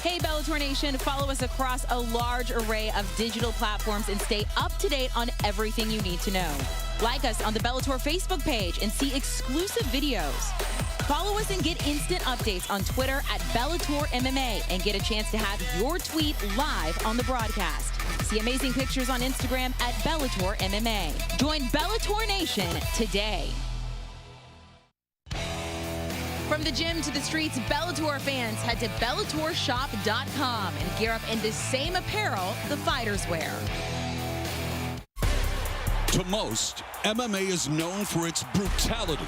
Hey Bellator Nation, follow us across a large array of digital platforms and stay up to date on everything you need to know. Like us on the Bellator Facebook page and see exclusive videos. Follow us and get instant updates on Twitter at Bellator MMA and get a chance to have your tweet live on the broadcast. See amazing pictures on Instagram at Bellator MMA. Join Bellator Nation today. From the gym to the streets, Bellator fans head to BellatorShop.com and gear up in the same apparel the fighters wear. To most, MMA is known for its brutality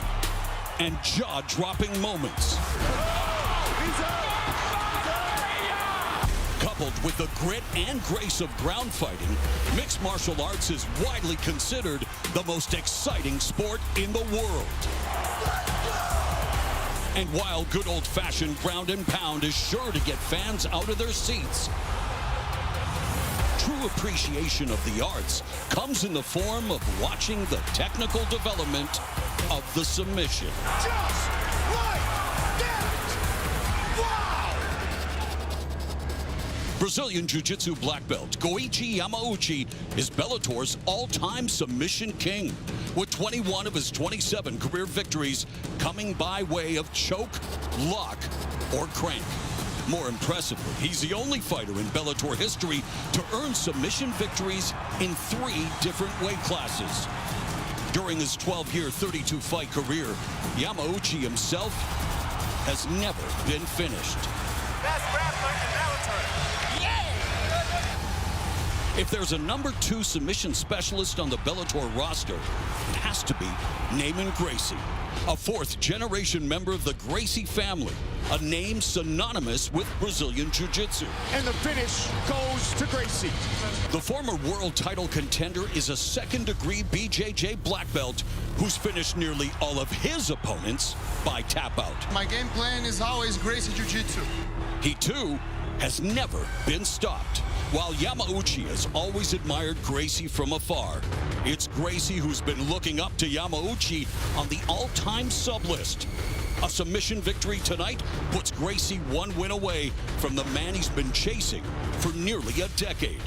and jaw-dropping moments. Coupled with the grit and grace of ground fighting, mixed martial arts is widely considered the most exciting sport in the world. And while good old-fashioned ground and pound is sure to get fans out of their seats, true appreciation of the arts comes in the form of watching the technical development of the submission. Just like that! Wow! Brazilian Jiu-Jitsu black belt Goichi Yamauchi is Bellator's all-time submission king, with 21 of his 27 career victories coming by way of choke, lock, or crank. More impressively, he's the only fighter in Bellator history to earn submission victories in 3 different weight classes. During his 12-year, 32-fight career, Yamauchi himself has never been finished. Best grappler in Bellator. If there's a #2 submission specialist on the Bellator roster, it has to be Naaman Gracie, a 4th-generation member of the Gracie family, a name synonymous with Brazilian Jiu-Jitsu. And the finish goes to Gracie. The former world title contender is a 2nd-degree BJJ black belt who's finished nearly all of his opponents by tap out. My game plan is always Gracie Jiu-Jitsu. He, too, has never been stopped. While Yamauchi has always admired Gracie from afar, it's Gracie who's been looking up to Yamauchi on the all-time sub list. A submission victory tonight puts Gracie 1 win away from the man he's been chasing for nearly a decade.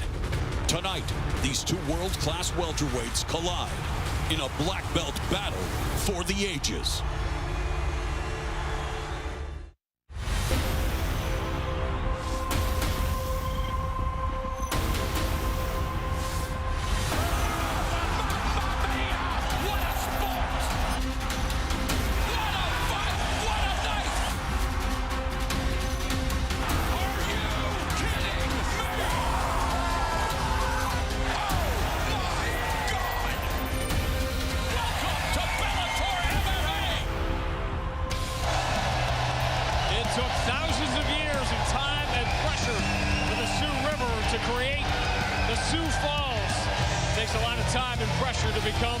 Tonight, these 2 world-class welterweights collide in a black belt battle for the ages. Took thousands of years of time and pressure for the Sioux River to create the Sioux Falls. Takes a lot of time and pressure to become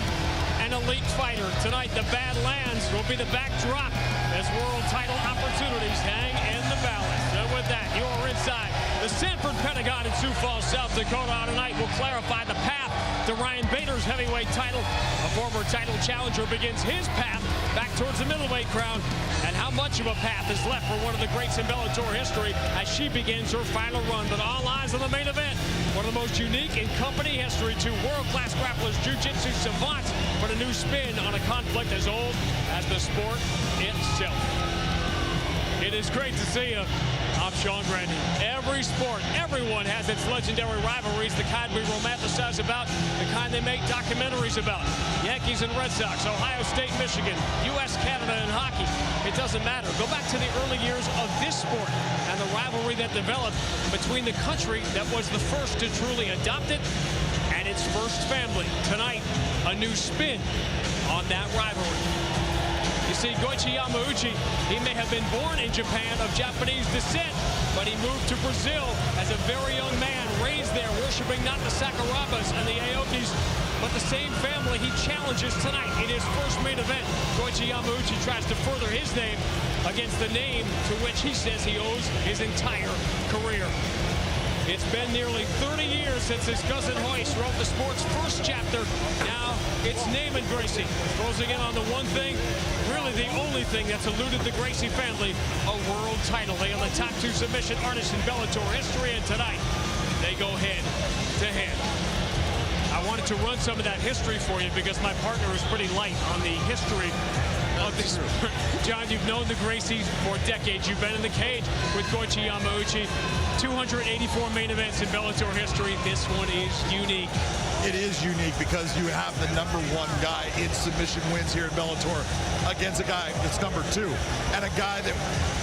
an elite fighter. Tonight, the Badlands will be the backdrop as world title opportunities hang in the balance. And with that, you are inside the Sanford Pentagon in Sioux Falls, South Dakota. Tonight will clarify the path to Ryan Bader's heavyweight title. A former title challenger begins his path back towards the middleweight crown. And how much of a path is left for one of the greats in Bellator history as she begins her final run. But all eyes on the main event. One of the most unique in company history. 2 world-class grapplers, jiu-jitsu savants, put a new spin on a conflict as old as the sport itself. It is great to see you. I'm Sean Brandon. Every sport, everyone has its legendary rivalries, the kind we romanticize about, the kind they make documentaries about. Yankees and Red Sox, Ohio State, Michigan, U.S., Canada, and hockey. It doesn't matter. Go back to the early years of this sport and the rivalry that developed between the country that was the first to truly adopt it and its first family. Tonight, a new spin on that rivalry. You see, Goichi Yamauchi, he may have been born in Japan of Japanese descent, but he moved to Brazil as a very young man, raised there, worshiping not the Sakurabas and the Aokis, but the same family he challenges tonight in his first main event. Goichi Yamauchi tries to further his name against the name to which he says he owes his entire career. It's been nearly 30 years since his cousin Royce wrote the sport's first chapter. Now it's Naaman Gracie closing in on the one thing, really the only thing that's eluded the Gracie family, a world title. They are the top 2 submission artists in Bellator history, and tonight they go head to head. I wanted to run some of that history for you because my partner is pretty light on the history of this. John, you've known the Gracies for decades. You've been in the cage with Goichi Yamauchi. 284 main events in Bellator history. This one is unique. It is unique because you have the #1 guy in submission wins here in Bellator against a guy that's #2 and a guy that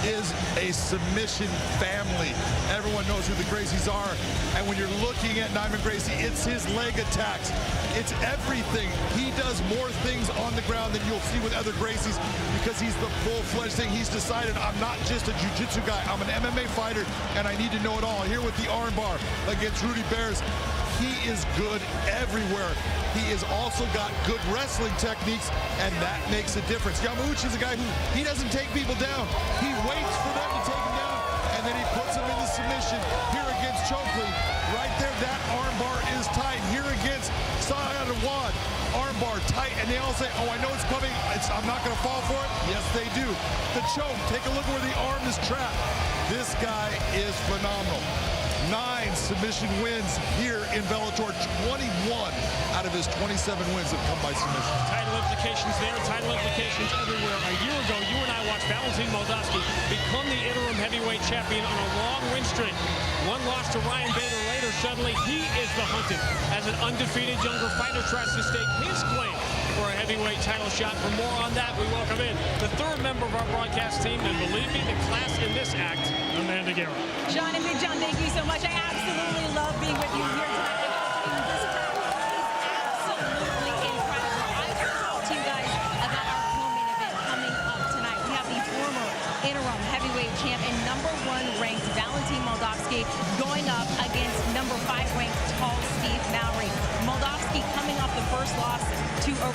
is a submission family. Everyone knows who the Gracies are, and when you're looking at Naaman Gracie, it's his leg attacks. It's everything. He does more things on the ground than you'll see with other Gracies because he's the full-fledged thing. He's decided, I'm not just a jiu-jitsu guy, I'm an MMA fighter, and I need to know it all. Here with the armbar against Rudy Bears, he is good everywhere. He has also got good wrestling techniques, and that makes a difference. Yamauchi is a guy who, he doesn't take people down. He waits for them to take him down, and then he puts them into submission. Here against Chokely, right there, that armbar is tight. Here against Sayadawad, armbar tight, and they all say, oh, I know it's coming. I'm not going to fall for it. Yes, they do. The choke, take a look where the arm is trapped. This guy is phenomenal. 9 submission wins here in Bellator. 21 out of his 27 wins have come by submission. Title implications there, title implications everywhere. A year ago, you and I watched Valentin Moldavsky become the interim heavyweight champion on a long win streak. One loss to Ryan Bader later. Suddenly, he is the hunted as an undefeated younger fighter tries to stake his claim for a heavyweight title shot. For more on that, we welcome in the 3rd member of our broadcast team, and believe me, the class in this act, Amanda Guerra. John and Big John, thank you so much. I absolutely love being with you here tonight. This crowd is absolutely incredible. I want to talk to you guys about our co-main event coming up tonight. We have the former interim heavyweight champ and #1 ranked Valentin Moldavsky going up against #5 ranked tall Steve Mowry. Moldavsky coming off the first loss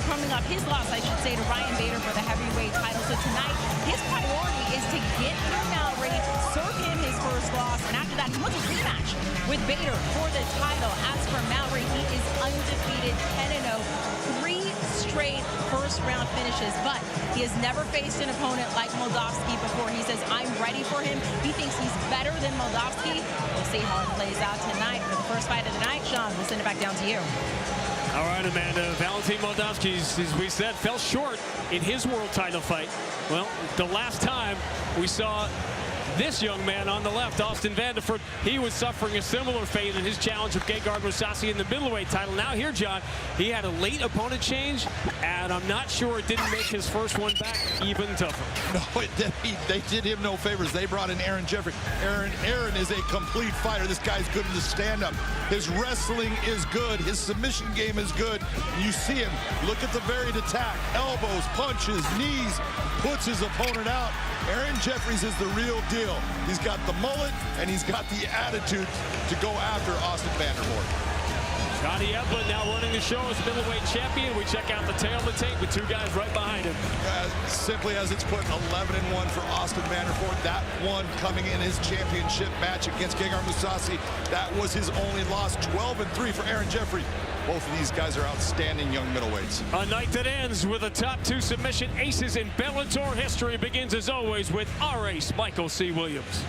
coming off his loss, I should say, to Ryan Bader for the heavyweight title. So tonight, his priority is to get through Mowry, serve him his first loss, and after that, he wants a rematch with Bader for the title. As for Mowry, he is undefeated, 10-0, 3 straight first-round finishes, but he has never faced an opponent like Moldavsky before. He says, I'm ready for him. He thinks he's better than Moldavsky. We'll see how it plays out tonight. For the first fight of the night, Sean, we'll send it back down to you. All right, Amanda. Valentin Moldavsky, as we said, fell short in his world title fight. Well, the last time we saw this young man on the left, Austin Vanderford, he was suffering a similar fate in his challenge with Gegard Mousasi in the middleweight title. Now here, John, he had a late opponent change, and I'm not sure it didn't make his first one back even tougher. No, it did. They did him no favors. They brought in Aaron Jeffrey. Aaron is a complete fighter. This guy's good in the stand-up. His wrestling is good. His submission game is good. You see him. Look at the varied attack. Elbows, punches, knees, puts his opponent out. Aaron Jeffries is the real deal. He's got the mullet, and he's got the attitude to go after Austin Vanderford. Johnny Eblen now running the show as middleweight champion. We check out the tail of the tape with 2 guys right behind him. Simply as it's put, 11-1 for Austin Vanderford. That one coming in his championship match against Gegard Mousasi. That was his only loss. 12-3 for Aaron Jeffrey. Both of these guys are outstanding young middleweights. A night that ends with the top 2 submission aces in Bellator history begins as always with our ace, Michael C. Williams.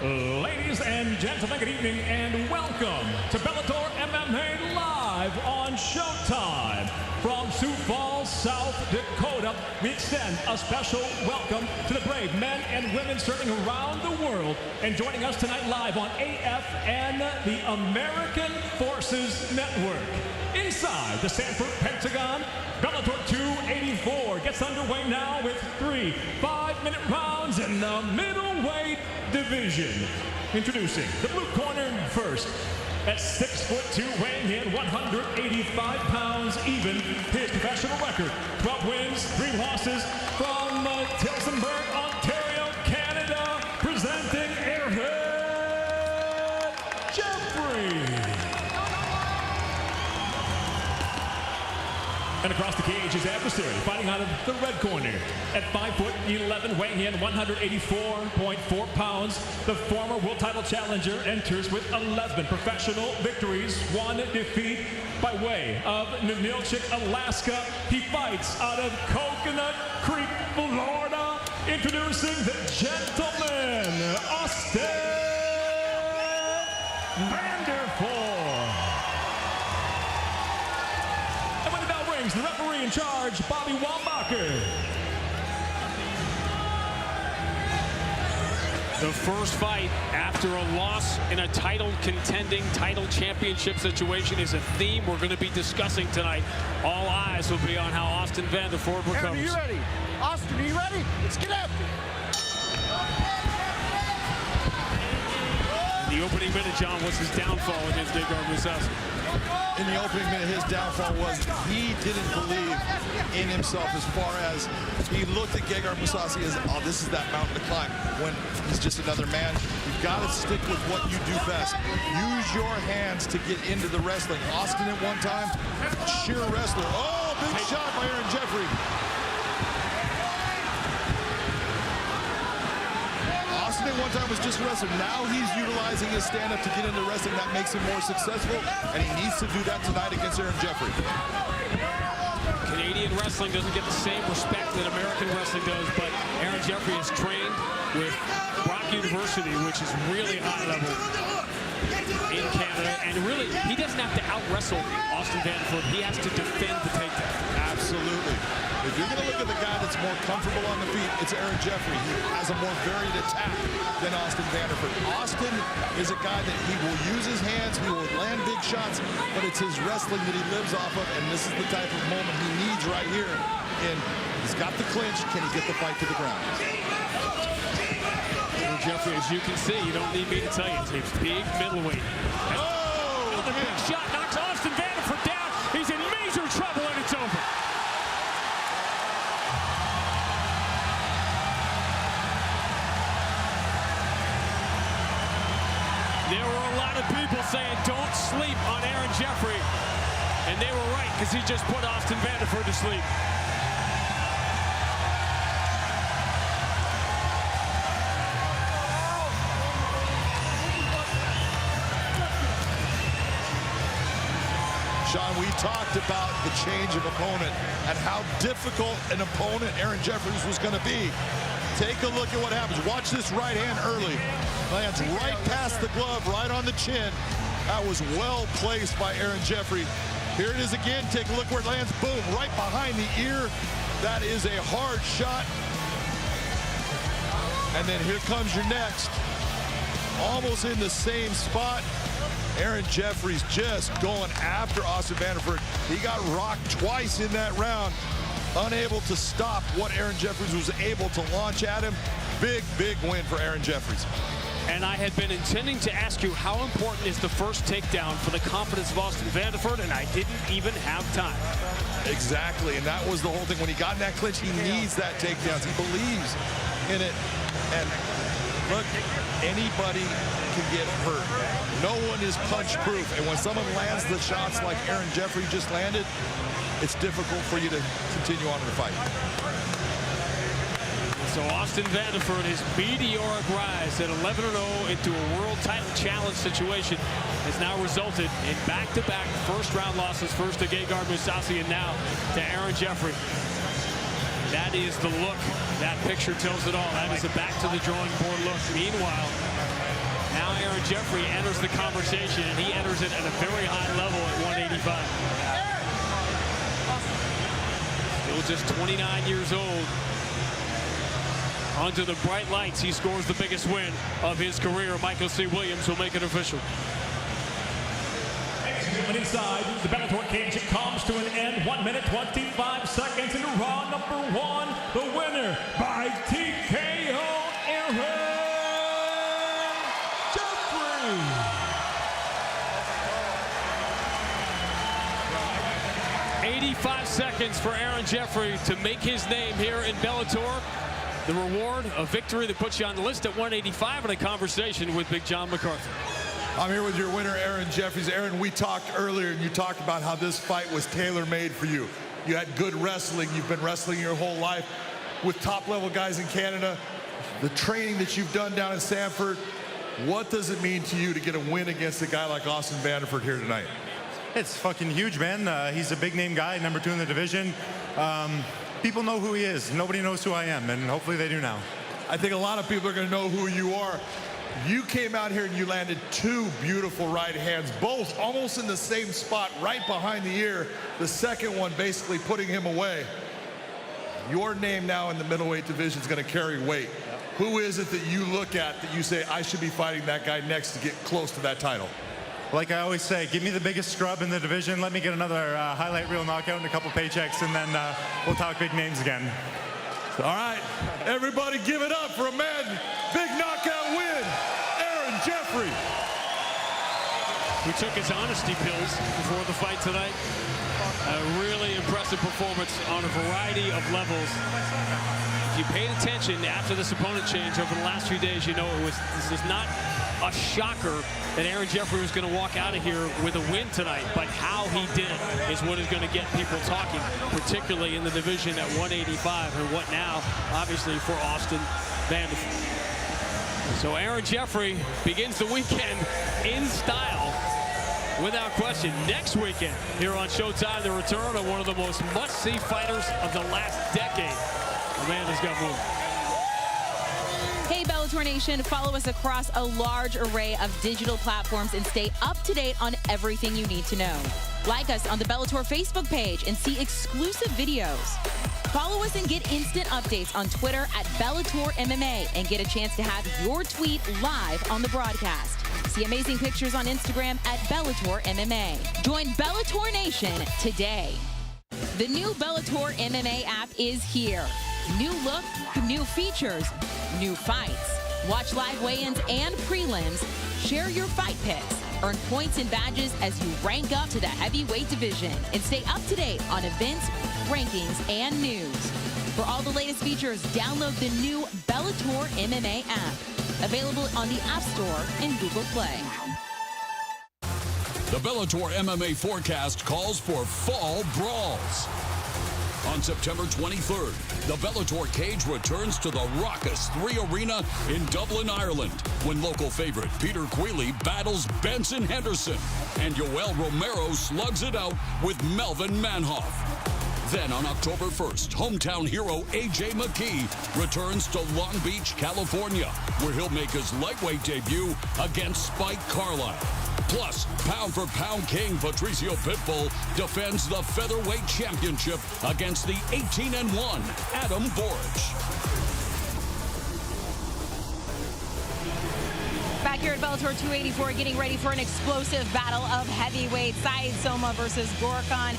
Ladies and gentlemen, good evening and welcome to Bellator MMA Live on Showtime. From Sioux Falls, South Dakota, we extend a special welcome to the brave men and women serving around the world and joining us tonight live on AFN, the American Forces Network. Inside the Sanford Pentagon, Bellator 284 gets underway now with 3 5-minute rounds in the middleweight division. Introducing the blue corner first. At 6'2", weighing in 185 pounds even. His professional record, 12 wins, 3 losses from Tillsonburg, Ontario, Canada. Presenting Airhead Jeffrey. And across the cage, his adversary, fighting out of the red corner. At 5'11", weighing in 184.4 pounds, the former world title challenger enters with 11 professional victories, 1 defeat by way of Ninilchik, Alaska. He fights out of Coconut Creek, Florida. Introducing the gentleman, Austin Vanderford. And when the bell rings, the referee in charge, Bobby Wambacher. The first fight after a loss in a title contending, title championship situation is a theme we're going to be discussing tonight. All eyes will be on how Austin Vanderford recovers. Aaron, are you ready? Austin, are you ready? Let's get after it. The opening minute, John, was his downfall against Gegard Mousasi. In the opening minute, his downfall was he didn't believe in himself as far as he looked at Gegard Mousasi as, oh, this is that mountain to climb, when he's just another man. You've got to stick with what you do best. Use your hands to get into the wrestling. Austin at one time, sheer wrestler. Oh, big shot by Aaron Jeffrey. Austin at one time was just a wrestler. Now he's utilizing his stand-up to get into wrestling. That makes him more successful, and he needs to do that tonight against Aaron Jeffrey. Canadian wrestling doesn't get the same respect that American wrestling does, but Aaron Jeffrey is trained with Brock University, which is really high level in Canada, and really, he doesn't have to out-wrestle Austin Vanderford. He has to defend the takedown. Absolutely. If you're going to look at the guy that's more comfortable on the feet, it's Aaron Jeffrey. He has a more varied attack than Austin Vanderford. Austin is a guy that he will use his hands, he will land big shots, but it's his wrestling that he lives off of, and this is the type of moment he needs right here. And he's got the clinch. Can he get the fight to the ground? Aaron Jeffrey, as you can see, you don't need me to tell you, he's big middleweight. Oh, the big shot knocks Austin Vanderford down. He's in major trouble, and it's over. There were a lot of people saying, don't sleep on Aaron Jeffrey. And they were right, because he just put Austin Vanderford to sleep. Sean, we talked about the change of opponent and how difficult an opponent Aaron Jeffries was going to be. Take a look at what happens. Watch this right hand early. Lands right past the glove, right on the chin. That was well placed by Aaron Jeffrey. Here it is again. Take a look where it lands. Boom, right behind the ear. That is a hard shot. And then here comes your next. Almost in the same spot. Aaron Jeffries just going after Austin Vanderford. He got rocked twice in that round. Unable to stop what Aaron Jeffries was able to launch at him. Big, big win for Aaron Jeffries. And I had been intending to ask you how important is the first takedown for the confidence of Austin Vanderford, and I didn't even have time. Exactly, and that was the whole thing. When he got in that clinch, he needs that takedown. He believes in it. And look, anybody can get hurt. No one is punch-proof. And when someone lands the shots like Aaron Jeffrey just landed, it's difficult for you to continue on in the fight. So Austin Vanderford, his meteoric rise at 11-0 into a world title challenge situation has now resulted in back-to-back first-round losses, first to Gegard Mousasi and now to Aaron Jeffrey. That is the look. That picture tells it all. That is a back-to-the-drawing-board look. Meanwhile, now Aaron Jeffrey enters the conversation, and he enters it at a very high level at 185. Still just 29 years old. Under the bright lights, he scores the biggest win of his career. Michael C. Williams will make it official. And inside the Bellator cage, it comes to an end. 1 minute, 25 seconds into round number 1. The winner by TKO, Aaron Jeffrey. 85 seconds for Aaron Jeffrey to make his name here in Bellator. The reward, a victory that puts you on the list at 185 in a conversation with Big John McCarthy. I'm here with your winner, Aaron Jeffries. Aaron, we talked earlier, and you talked about how this fight was tailor-made for you. You had good wrestling. You've been wrestling your whole life with top-level guys in Canada. The training that you've done down in Sanford, what does it mean to you to get a win against a guy like Austin Vanderford here tonight? It's fucking huge, man. He's a big-name guy, number 2 in the division. People know who he is. Nobody knows who I am, and hopefully they do now. I think a lot of people are going to know who you are. You came out here and you landed 2 beautiful right hands, both almost in the same spot, right behind the ear. The second one basically putting him away. Your name now in the middleweight division is going to carry weight. Who is it that you look at that you say, I should be fighting that guy next to get close to that title? Like I always say, give me the biggest scrub in the division. Let me get another highlight reel knockout and a couple paychecks, and then we'll talk big names again. All right, everybody give it up for a man, big knockout win, Aaron Jeffrey. We took his honesty pills before the fight tonight. A really impressive performance on a variety of levels. If you paid attention after this opponent change over the last few days, you know this is not a shocker that Aaron Jeffrey was going to walk out of here with a win tonight, but how he did it is what is going to get people talking, particularly in the division at 185, and what now, obviously, for Austin Vanderford. So Aaron Jeffrey begins the weekend in style, without question. Next weekend here on Showtime, the return of one of the most must-see fighters of the last decade. Amanda's got more. Hey, Bellator Nation, follow us across a large array of digital platforms and stay up to date on everything you need to know. Like us on the Bellator Facebook page and see exclusive videos. Follow us and get instant updates on Twitter at Bellator MMA and get a chance to have your tweet live on the broadcast. See amazing pictures on Instagram at Bellator MMA. Join Bellator Nation today. The new Bellator MMA app is here. New look, new features, new fights. Watch live weigh-ins and prelims. Share your fight picks. Earn points and badges as you rank up to the heavyweight division. And stay up to date on events, rankings, and news. For all the latest features, download the new Bellator MMA app. Available on the App Store and Google Play. The Bellator MMA forecast calls for fall brawls. On September 23rd, the Bellator cage returns to the Raucous 3 Arena in Dublin, Ireland, when local favorite Peter Queally battles Benson Henderson and Yoel Romero slugs it out with Melvin Manhoff. Then on October 1st, hometown hero A.J. McKee returns to Long Beach, California, where he'll make his lightweight debut against Spike Carlisle. Plus, pound-for-pound king Patricio Pitbull defends the featherweight championship against the 18-1 Adam Boric. Back here at Bellator 284, getting ready for an explosive battle of heavyweight. Saeed Soma versus Gorkan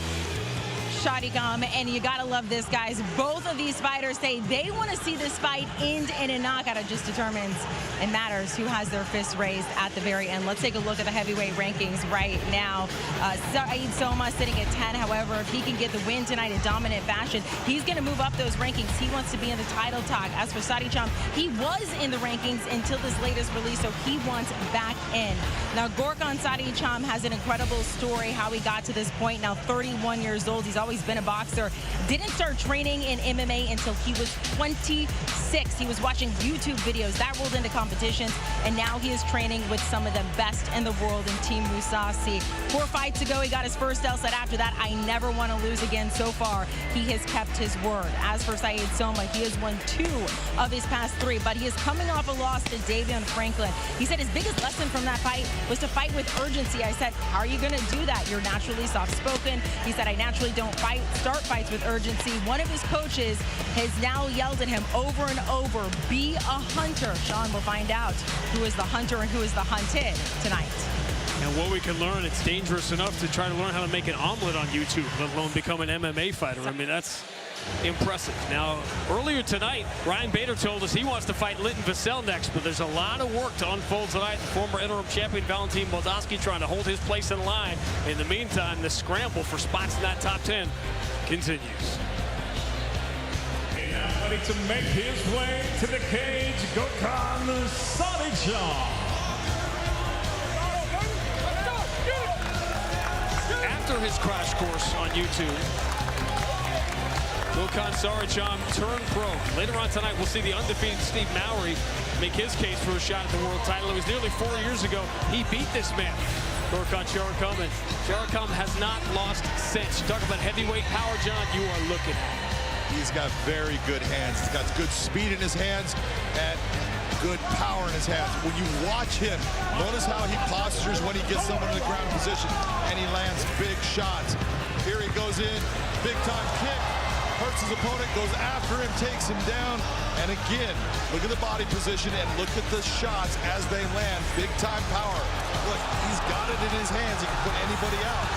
Shadigam, and you gotta love this, guys. Both of these fighters say they want to see this fight end in a knockout. It just determines and matters who has their fists raised at the very end. Let's take a look at the heavyweight rankings right now. Saeed Soma sitting at 10. However, if he can get the win tonight in dominant fashion, he's going to move up those rankings. He wants to be in the title talk. As for Sadicham, he was in the rankings until this latest release, so he wants back in. Now, Gorkan Sadicham has an incredible story how he got to this point. Now, 31 years old. He's always been a boxer. Didn't start training in MMA until he was 26. He was watching YouTube videos. That rolled into competitions, and now he is training with some of the best in the world in Team Musasi. 4 fights ago, he got his first LSAT. After that, I never want to lose again. So far, he has kept his word. As for Saeed Soma, he has won 2 of his past 3, but he is coming off a loss to Davion Franklin. He said his biggest lesson from that fight was to fight with urgency. I said, how are you going to do that? You're naturally soft-spoken. He said, I naturally don't start fights with urgency. One of his coaches has now yelled at him over and over, be a hunter. Sean will find out who is the hunter and who is the hunted tonight. And what we can learn, it's dangerous enough to try to learn how to make an omelet on YouTube, let alone become an MMA fighter. I mean, that's impressive. Now, earlier tonight, Ryan Bader told us he wants to fight Linton Vassell next, but there's a lot of work to unfold tonight. The former interim champion Valentin Moldavsky trying to hold his place in line. In the meantime, the scramble for spots in that top 10 continues. And ready to make his way to the cage, Gorkan Sadicham. After his crash course on YouTube, Gokhan Saracham turned pro. Later on tonight, we'll see the undefeated Steve Mowry make his case for a shot at the world title. It was nearly 4 years ago he beat this man, Gokhan Saracham, and Saracham has not lost since. You talk about heavyweight power, John, you are looking at it. He's got very good hands. He's got good speed in his hands and good power in his hands. When you watch him, notice how he postures when he gets someone in the ground position and he lands big shots. Here he goes in, big time kick, hurts his opponent, goes after him, takes him down, and again, look at the body position and look at the shots as they land. Big time power. Look, he's got it in his hands. He can put anybody out.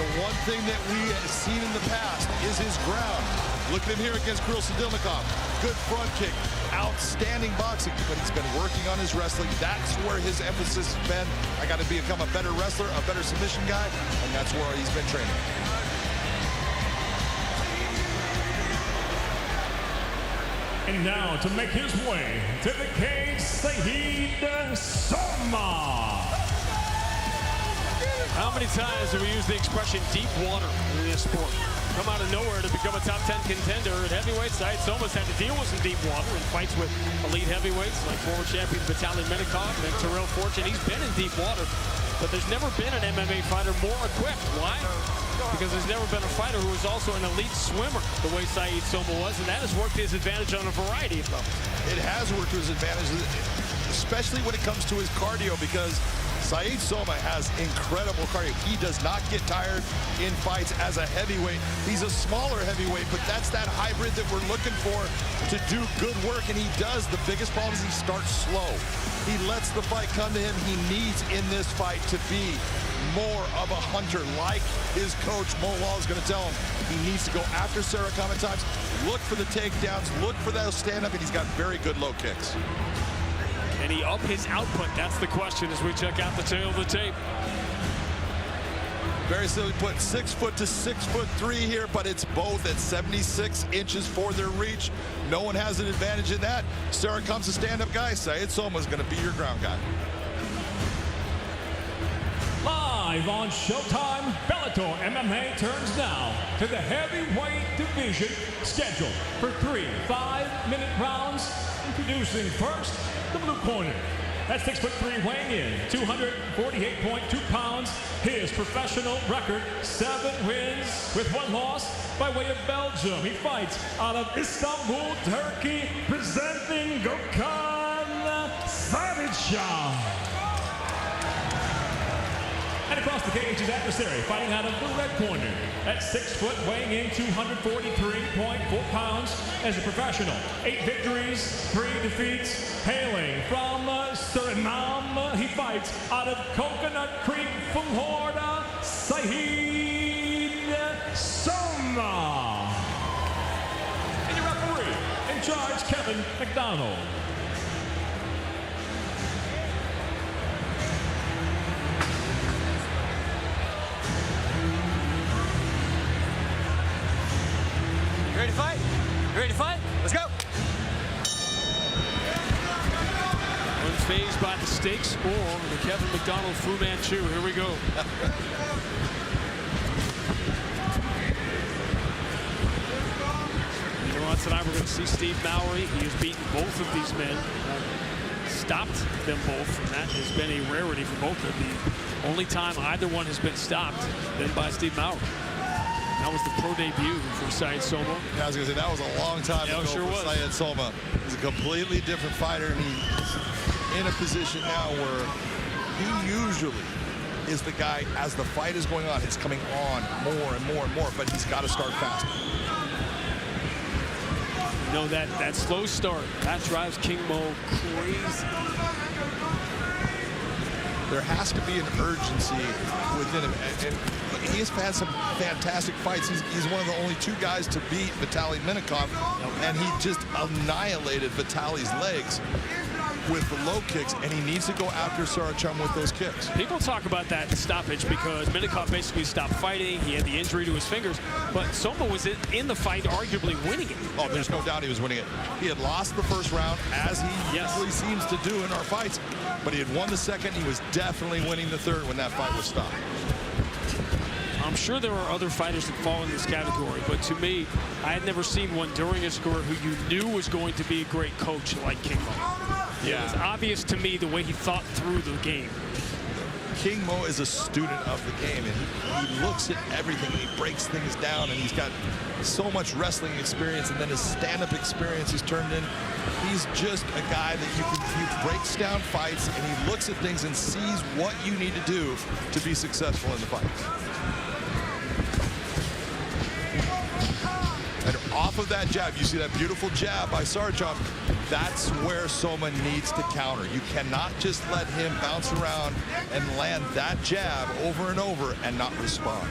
The one thing that we have seen in the past is his ground. Look at him here against Kirill Sadilnikov. Good front kick, outstanding boxing, but he's been working on his wrestling. That's where his emphasis has been. I got to become a better wrestler, a better submission guy, and that's where he's been training. And now to make his way to the cage, Saeed Soma. How many times have we used the expression deep water in this sport? Come out of nowhere to become a top 10 contender at heavyweight. Saeed Soma's had to deal with some deep water in fights with elite heavyweights like former champion Vitaly Mccourt and Terrell Fortune. He's been in deep water, but there's never been an MMA fighter more equipped. Why? Because there's never been a fighter who was also an elite swimmer the way Saeed Soma was, and that has worked to his advantage on a variety of levels. It has worked to his advantage, especially when it comes to his cardio, because Saeed Soma has incredible cardio. He does not get tired in fights as a heavyweight. He's a smaller heavyweight, but that's that hybrid that we're looking for to do good work, and he does. The biggest problem is he starts slow. He lets the fight come to him. He needs in this fight to be more of a hunter, like his coach Mo Wall is going to tell him. He needs to go after Saracham at times, look for the takedowns, look for that stand-up, and he's got very good low kicks. Can he up his output? That's the question as we check out the tail of the tape. Very simply put, 6 foot to 6'3" here, but it's both at 76 inches for their reach. No one has an advantage in that. Saracham's a stand-up guy. Saeed Soma's going to be your ground guy. Live on Showtime, Bellator MMA turns now to the heavyweight division, scheduled for 3 5-minute rounds. Introducing first, the blue corner. At 6'3", weighing in 248.2 pounds. His professional record, 7 wins with 1 loss by way of Belgium. He fights out of Istanbul, Turkey, presenting Gokhan Saracham. And across the cage, his adversary, fighting out of the red corner. At 6 foot, weighing in 243.4 pounds as a professional. 8 victories, 3 defeats. Hailing from Suriname, he fights out of Coconut Creek, Florida, Saeed Soma. And your referee, in charge, Kevin McDonald. Ready to fight? You ready to fight? Let's go. Unfazed by the stakes or the Kevin McDonald Fu Manchu. Here we go. Later on tonight, we're going to see Steve Mowry. He has beaten both of these men. Stopped them both, and that has been a rarity for both of them. The only time either one has been stopped been by Steve Mowry. That was the pro debut for Saeed Soma. Yeah, I was going to say, that was a long time ago sure for Saeed Soma. He's a completely different fighter, and he's in a position now where he usually is the guy, as the fight is going on, it's coming on more and more and more, but he's got to start fast. You know, that slow start, that drives King Mo crazy. There has to be an urgency within him. And he has had some fantastic fights. He's one of the only 2 guys to beat Vitaly Mccourt, and he just annihilated Vitaly's legs with the low kicks, and he needs to go after Saracham with those kicks. People talk about that stoppage because Mccourt basically stopped fighting. He had the injury to his fingers, but Soma was in the fight, arguably winning it. Oh, there's no doubt he was winning it. He had lost the first round, as he usually seems to do in our fights, but he had won the second. He was definitely winning the third when that fight was stopped. I'm sure there are other fighters that fall in this category, but to me, I had never seen one during his career who you knew was going to be a great coach like King Mo. Yeah. It was obvious to me the way he thought through the game. King Mo is a student of the game, and he looks at everything, and he breaks things down, and he's got so much wrestling experience, and then his stand-up experience is turned in. He's just a guy that he breaks down fights, and he looks at things and sees what you need to do to be successful in the fight. And off of that jab, you see that beautiful jab by Sarchov. That's where Soma needs to counter. You cannot just let him bounce around and land that jab over and over and not respond.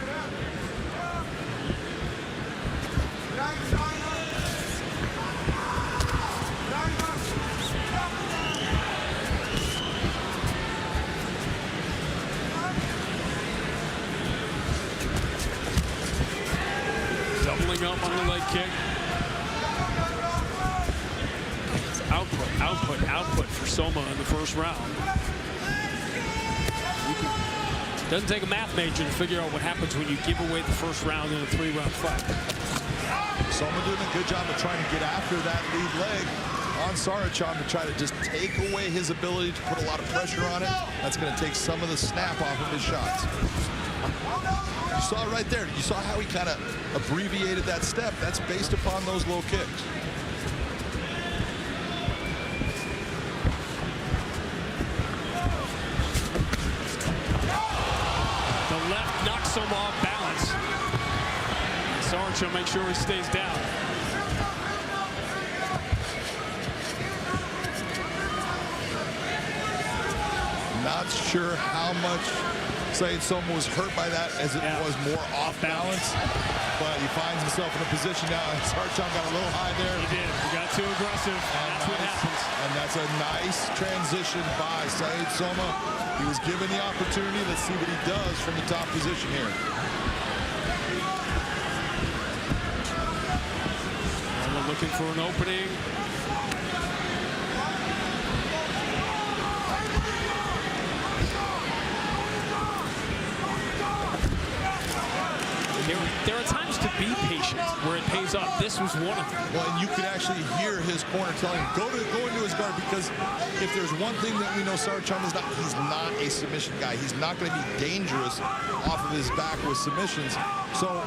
Doubling up on the leg kick. Output for Soma in the first round. Doesn't take a math major to figure out what happens when you give away the first round in a 3-round fight. Soma doing a good job of trying to get after that lead leg on Sarachov to try to just take away his ability to put a lot of pressure on it. That's going to take some of the snap off of his shots. You saw it right there. You saw how he kind of abbreviated that step. That's based upon those low kicks. The left knocks him off balance. Sarachov makes sure he stays down. Not sure how much Said Soma was hurt by that as it was more off balance, but he finds himself in a position now. Sarchov got a little high there. He did. He got too aggressive. That's what happens. And that's a nice transition by Said Soma. He was given the opportunity. Let's see what he does from the top position here. Looking for an opening. There are times to be patient where it pays off. This was one of them. Well, and you could actually hear his corner telling him, go into his guard, because if there's one thing that we know Sarchov is not, he's not a submission guy. He's not going to be dangerous off of his back with submissions. So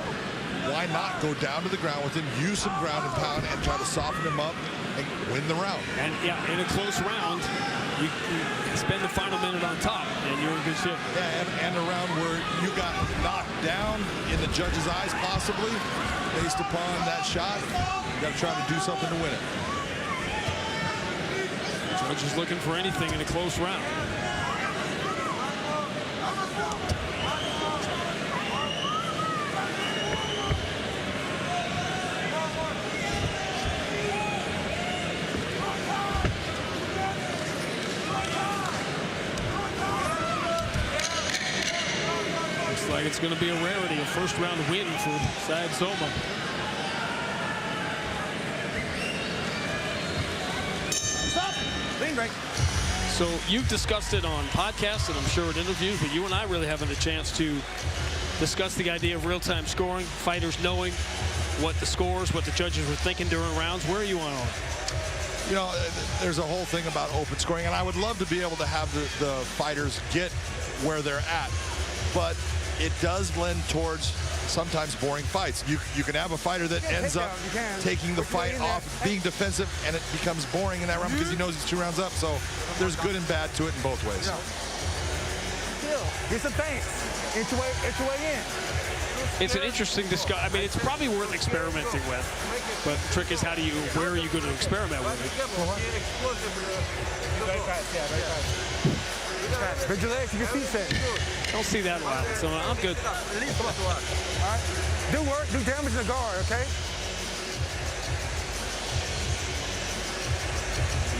why not go down to the ground with him, use some ground and pound, and try to soften him up and win the round? And yeah, in a close round, you spend the final minute on top, and you're in good shape. Yeah, and a round where you got knocked down in the judge's eyes, possibly, based upon that shot. You got to try to do something to win it. Judge is looking for anything in a close round. Like it's going to be a rarity, a first-round win for Said Soma. Stop! Lean break. So you've discussed it on podcasts and I'm sure in interviews, but you and I really haven't had a chance to discuss the idea of real-time scoring, fighters knowing what the scores, what the judges were thinking during rounds. Where are you on all that? You know, there's a whole thing about open scoring, and I would love to be able to have the fighters get where they're at, but it does lend towards sometimes boring fights. You can have a fighter that ends up taking the fight off, being defensive, and it becomes boring in that round because he knows he's 2 rounds up. So there's good and bad to it in both ways. Get some thanks. Inch your way in. It's an interesting discussion. I mean, it's probably worth experimenting with, but the trick is where are you going to experiment with it? Very fast, yeah, very fast. Bend your legs, your feet set. Don't see that a lot, so I'm good. All right. Do work, do damage in the guard, okay?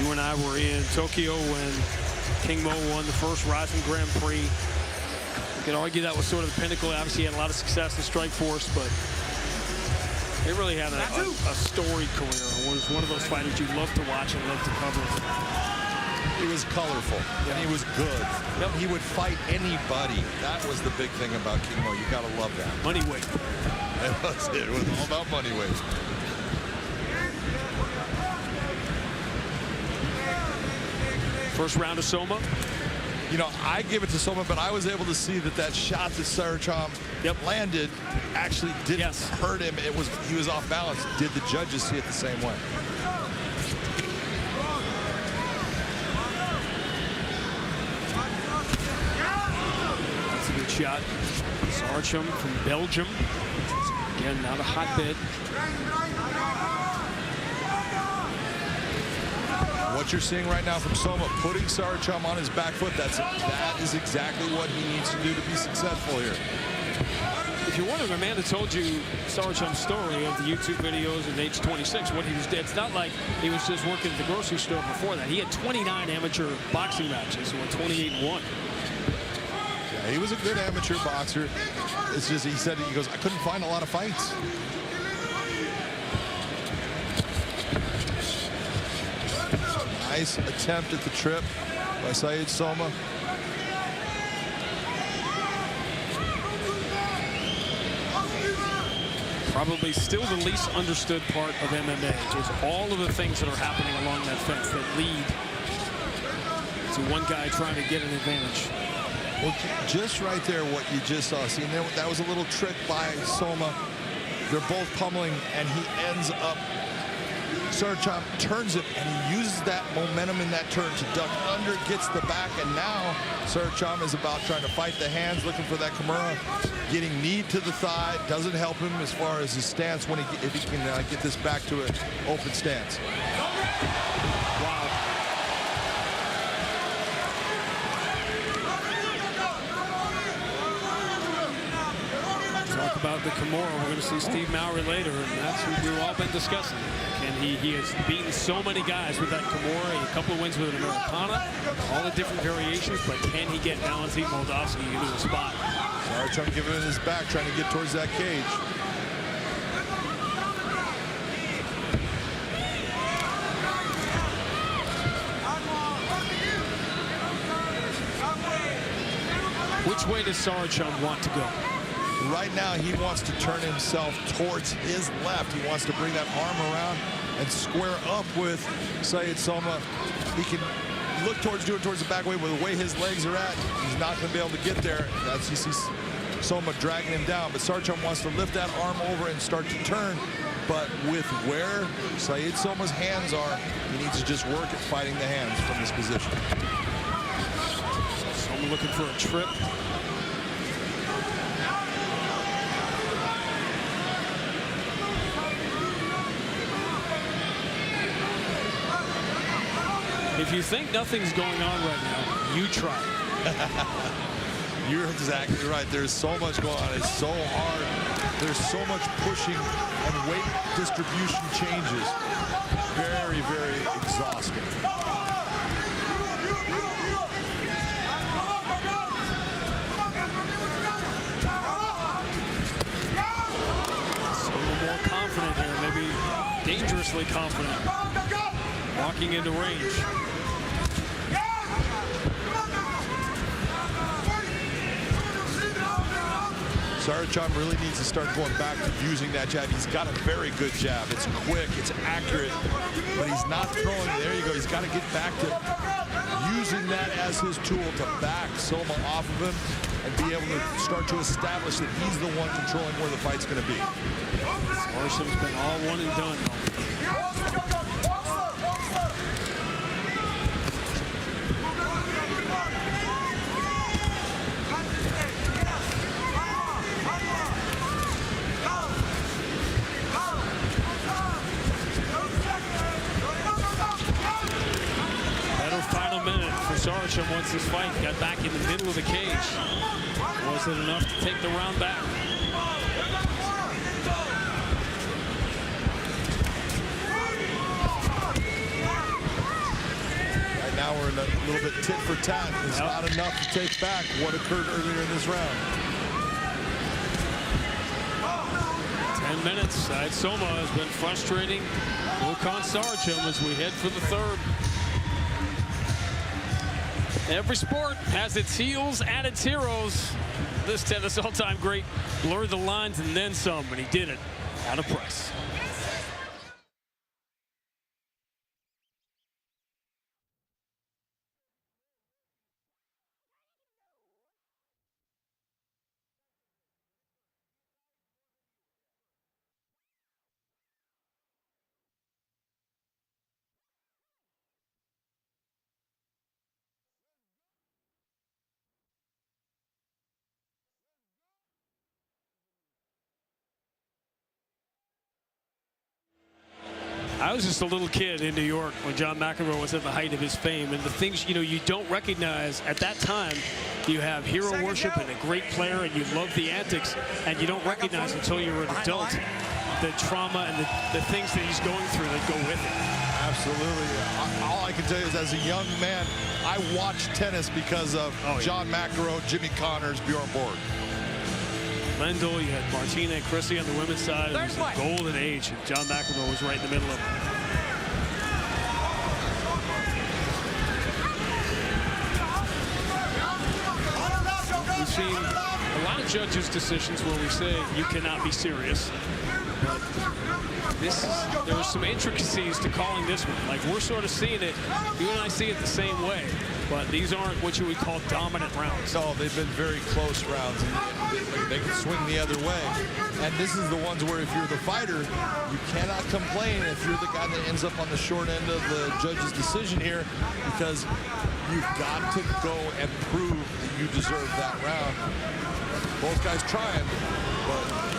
You and I were in Tokyo when King Mo won the first Rising Grand Prix. You could argue that was sort of the pinnacle. Obviously, he had a lot of success in Strikeforce, but he really had a storied career. Was one of those fighters you love to watch and love to cover. He was colorful, and he was good. Yep. He would fight anybody. That was the big thing about King Mo. You got to love that. Money weight. It was all about money weight. First round of Soma. You know, I give it to Soma, but I was able to see that shot that Saracham landed actually didn't hurt him. He was off balance. Did the judges see it the same way? That's a good shot. Saracham from Belgium. Again, not a hotbed. What you're seeing right now from Soma, putting Saracham on his back foot, that is exactly what he needs to do to be successful here. If you're wondering, Amanda told you Saracham's story of the YouTube videos at age 26, what he was dead. It's not like he was just working at the grocery store before that. He had 29 amateur boxing matches and won 28-1. Yeah, he was a good amateur boxer. It's just, he goes, I couldn't find a lot of fights. Nice attempt at the trip by Saeed Soma. Probably still the least understood part of MMA is all of the things that are happening along that fence that lead to one guy trying to get an advantage. Well, just right there, what you just saw. See, that was a little trick by Soma. They're both pummeling, and he ends up, Saracham turns it, and he uses that momentum in that turn to duck under, gets the back, and now Saracham is about trying to fight the hands, looking for that Kimura, getting knee to the thigh. Doesn't help him as far as his stance if he can get this back to an open stance. Wow. Talk about the Kimura. We're going to see Steve Mowry later, and that's what we've all been discussing. And he has beaten so many guys with that Kimura, a couple of wins with an Americana, all the different variations, but can he get Valentin Moldavsky into a spot? Saracham giving it his back, trying to get towards that cage. Which way does Saracham want to go? Right now, he wants to turn himself towards his left. He wants to bring that arm around and square up with Saeed Soma. He can look towards the back way, but the way his legs are at, he's not going to be able to get there. That's you see Soma dragging him down, but Saracham wants to lift that arm over and start to turn. But with where Saeed Soma's hands are, he needs to just work at fighting the hands from this position. Soma looking for a trip. If you think nothing's going on right now, you try. You're exactly right. There's so much going on. It's so hard. There's so much pushing and weight distribution changes. Very, very exhausting. So a little more confident here, maybe dangerously confident. Walking into range. Saracham really needs to start going back to using that jab. He's got a very good jab. It's quick, it's accurate, but he's not throwing it. There you go. He's got to get back to using that as his tool to back Soma off of him and be able to start to establish that he's the one controlling where the fight's going to be. Sarsham's been all one and done. Saracham wants this fight, got back in the middle of the cage. Was it enough to take the round back? Right now we're in a little bit tit for tat. It's not enough to take back what occurred earlier in this round. 10 minutes. Saeed Soma has been frustrating Volkan Saracham as we head for the third. Every sport has its heels and its heroes. This tennis all-time great blurred the lines and then some, and he did it at a price. I was just a little kid in New York when John McEnroe was at the height of his fame, and the things, you know, you don't recognize at that time. You have hero worship and a great player, and you love the antics, and you don't recognize until you're an adult the trauma and the things that he's going through that go with it. Absolutely. All I can tell you is, as a young man, I watched tennis because of John McEnroe, Jimmy Connors, Bjorn Borg. Lendl, you had Martina and Chrissy on the women's side. It was the golden age, and John McEnroe was right in the middle of it. We've seen a lot of judges' decisions where we say you cannot be serious. But there was some intricacies to calling this one. Like, we're sort of seeing it, you and I see it the same way, but these aren't what you would call dominant rounds. No, they've been very close rounds, and they can swing the other way. And this is the ones where if you're the fighter, you cannot complain if you're the guy that ends up on the short end of the judge's decision here, because you've got to go and prove that you deserve that round. Both guys trying, but...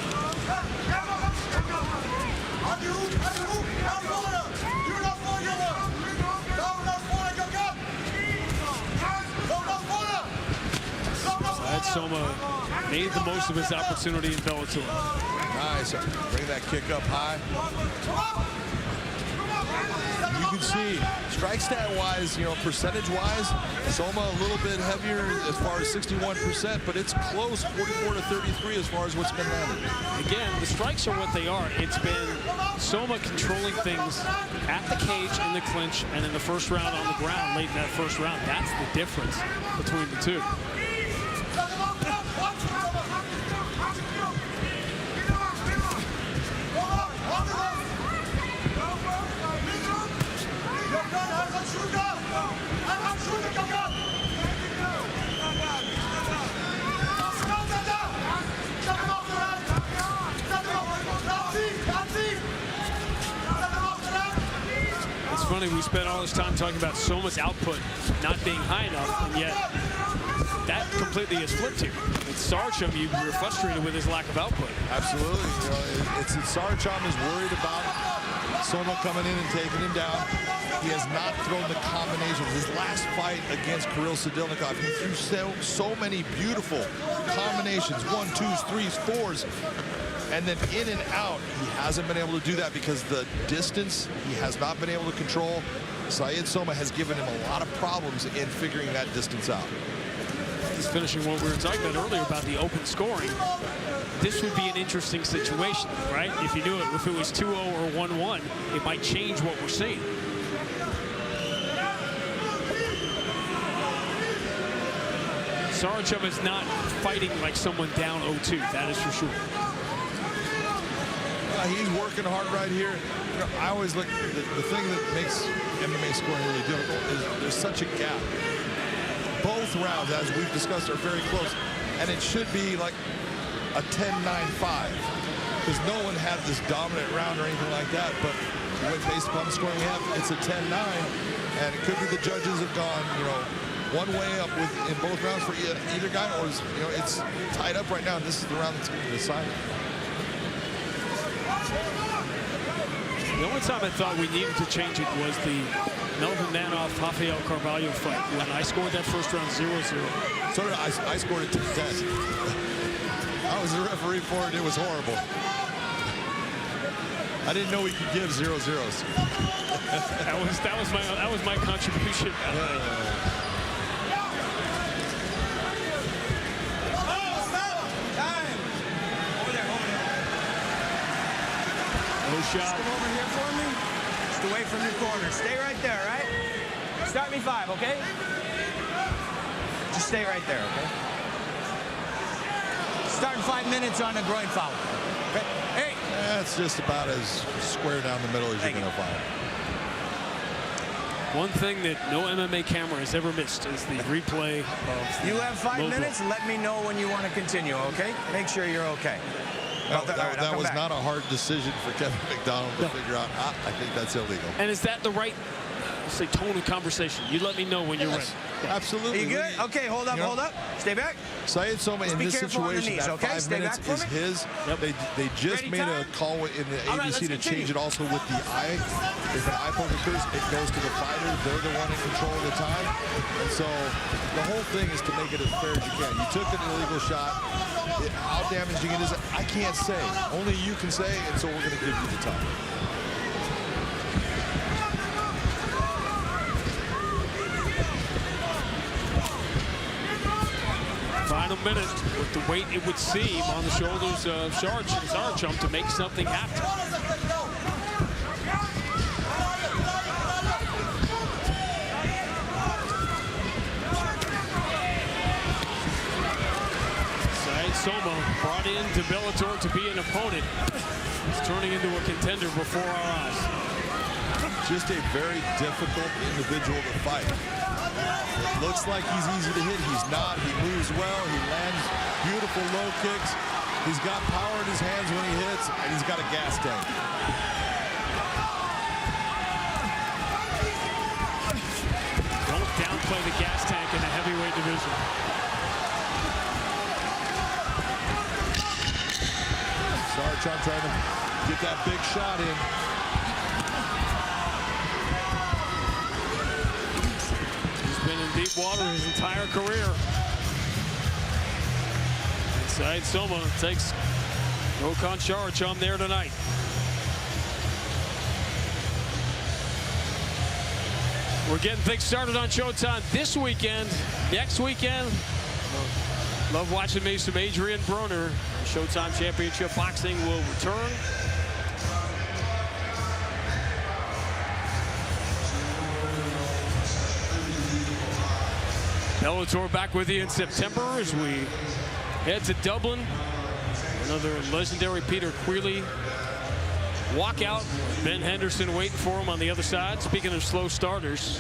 Soma made the most of his opportunity in Bellator. Nice. Bring that kick up high. You can see, strike stat-wise, you know, percentage-wise, Soma a little bit heavier as far as 61%, but it's close, 44 to 33 as far as what's been landed. Again, the strikes are what they are. It's been Soma controlling things at the cage, in the clinch, and in the first round on the ground, late in that first round. That's the difference between the two. It's funny, we spent all this time talking about Soma's output not being high enough, and yet that completely has flipped here. With Sarcham, you were frustrated with his lack of output. Absolutely. You know, it's Sarcham is worried about Soma coming in and taking him down. He has not thrown the combinations. His last fight against Kirill Sadilnikov, he threw so many beautiful combinations, 1, 2s, 3s, 4s. And then in and out, he hasn't been able to do that because the distance he has not been able to control. Syed Soma has given him a lot of problems in figuring that distance out. Just finishing what we were talking about earlier about the open scoring, this would be an interesting situation, right? If you knew it, if it was 2-0 or 1-1, it might change what we're seeing. Sarcham is not fighting like someone down 0-2, that is for sure. He's working hard right here. You know, I always look, the thing that makes MMA scoring really difficult is there's such a gap. Both rounds, as we've discussed, are very close. And it should be like a 10-9-5. Because no one had this dominant round or anything like that. But based upon the scoring we have, it's a 10-9. And it could be the judges have gone, you know, one way up in both rounds for either guy, or you know, it's tied up right now. And this is the round that's going to decide. The only time I thought we needed to change it was the Melvin Manoff Rafael Carvalho fight when I scored that first round 0-0. So I scored it 10-10. I was the referee for it. It was horrible. I didn't know we could give 0-0s. that was my contribution. No shot. Come over here for me. Just away from your corner. Stay right there, right? Start me 5, okay? stay right there, okay? Starting 5 minutes on the groin foul. Okay. Hey. That's just about as square down the middle as you're going to find. One thing that no MMA camera has ever missed is the replay of You have 5 minutes. Let me know when you want to continue, okay? Make sure you're okay. That was not a hard decision for Kevin McDonald to figure out. I think that's illegal. And is that the right, say, tone of conversation? You let me know when you're ready. Absolutely. Are you good? Okay, hold up, hold up. Stay back. Said Soma in this situation, that okay? 5 minutes is his. Yep. They just made a call in the ABC to change it also with the eye. If an eye poke occurs, it goes to the fighter. They're the one in control of the time. And so the whole thing is to make it as fair as you can. You took an illegal shot. How damaging it is, I can't say. Only you can say, and so we're going to give you the time. Final minute with the weight it would seem on the shoulders of Sarchum to make something happen. Soma brought in to Bellator to be an opponent. He's turning into a contender before our eyes. Just a very difficult individual to fight. It looks like he's easy to hit. He's not. He moves well. He lands beautiful low kicks. He's got power in his hands when he hits, and he's got a gas tank. Don't downplay the gas tank in the heavyweight division. Sarchum trying to get that big shot in. He's been in deep water his entire career. Inside Soma takes Gokhan Sarchum there tonight. We're getting things started on Showtime this weekend. Next weekend, love watching me some Adrian Broner. Showtime Championship Boxing will return. Bellator back with you in September as we head to Dublin. Another legendary Peter Queally walkout. Ben Henderson waiting for him on the other side. Speaking of slow starters,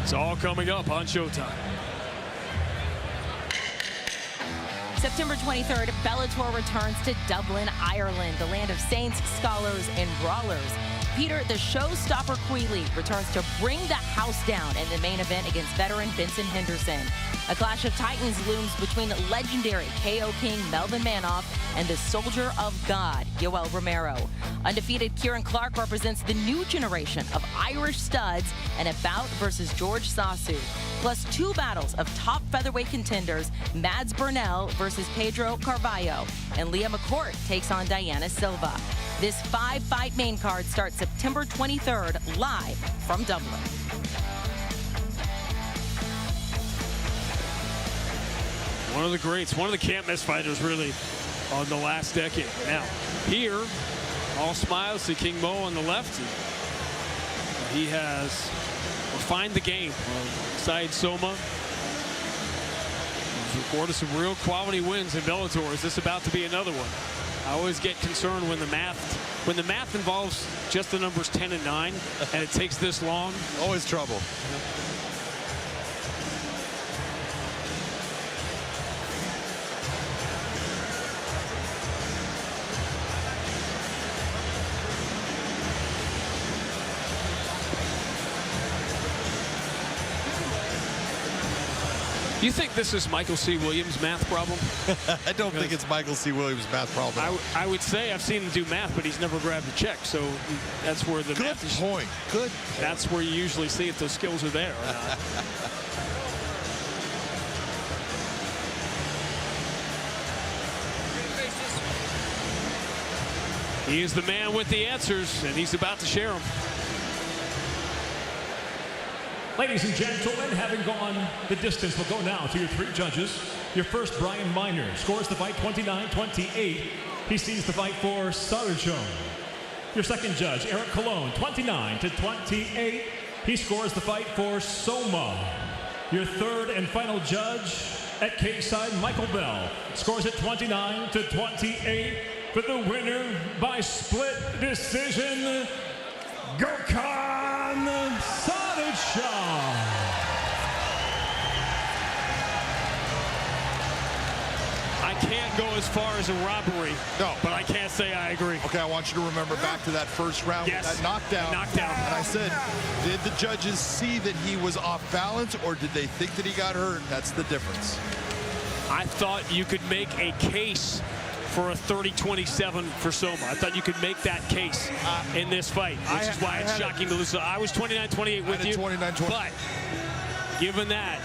it's all coming up on Showtime. September 23rd, Bellator returns to Dublin, Ireland, the land of saints, scholars, and brawlers. Peter, the showstopper Queally, returns to bring the house down in the main event against veteran Vincent Henderson. A clash of titans looms between legendary KO King Melvin Manoff and the soldier of God, Yoel Romero. Undefeated Kieran Clark represents the new generation of Irish studs in a bout versus George Sasu. Plus 2 battles of top featherweight contenders, Mads Burnell versus Pedro Carvalho, and Leah Mccourt takes on Diana Silva. This 5-fight main card starts September 23rd, live from Dublin. One of the greats, one of the can't-miss fighters, really, on the last decade. Now, here, all smiles to King Mo on the left. He has refined the game. Side Soma he's recorded some real quality wins in Bellator. Is this about to be another one? I always get concerned when the math involves just the numbers 10 and 9, and it takes this long. Always trouble. Do you think this is Michael C. Williams' math problem? I don't think it's Michael C. Williams' math problem. I would say I've seen him do math, but he's never grabbed a check. So that's where the math is. Good point. Good. That's where you usually see if those skills are there. He is the man with the answers, and he's about to share them. Ladies and gentlemen, having gone the distance, we'll go now to your 3 judges. Your first, Brian Miner, scores the fight 29-28. He sees the fight for Sarchum. Your second judge, Eric Colon, 29-28. he scores the fight for Soma. Your third and final judge at cageside, Michael Bell, scores it 29-28 for the winner by split decision, Gokhan Sadisha. I can't go as far as a robbery, No. but I can't say I agree. Okay, I want you to remember back to that first round Yes. with that knockdown. Knockdown. And I said, did the judges see that he was off balance, or did they think that he got hurt? That's the difference. I thought you could make a case for a 30-27 for Soma. I thought you could make that case in this fight, which is why it's shocking to lose. So I was 29-28 with you. 29-28. But given that,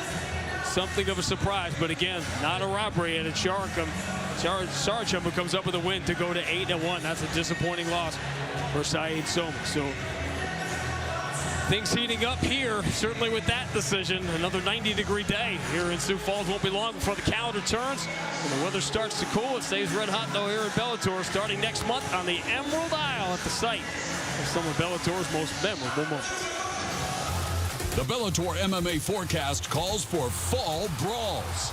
something of a surprise, but again, not a robbery, and it's Saracham who comes up with a win to go to 8-1. That's a disappointing loss for Saeed Soma. So things heating up here, certainly with that decision. Another 90-degree day here in Sioux Falls. Won't be long before the calendar turns and the weather starts to cool. It stays red hot, though, here in Bellator, starting next month on the Emerald Isle at the site of some of Bellator's most memorable moments. The Bellator MMA forecast calls for fall brawls.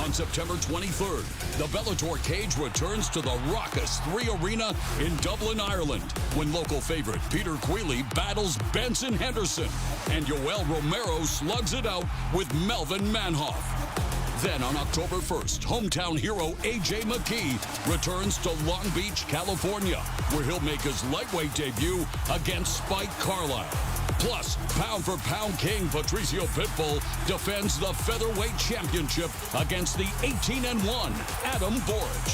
On September 23rd, the Bellator cage returns to the raucous 3 Arena in Dublin, Ireland, when local favorite Peter Queally battles Benson Henderson and Yoel Romero slugs it out with Melvin Manhoff. Then on October 1st, hometown hero A.J. McKee returns to Long Beach, California, where he'll make his lightweight debut against Spike Carlisle. Plus, pound-for-pound king Patricio Pitbull defends the featherweight championship against the 18-1 Adam Boric.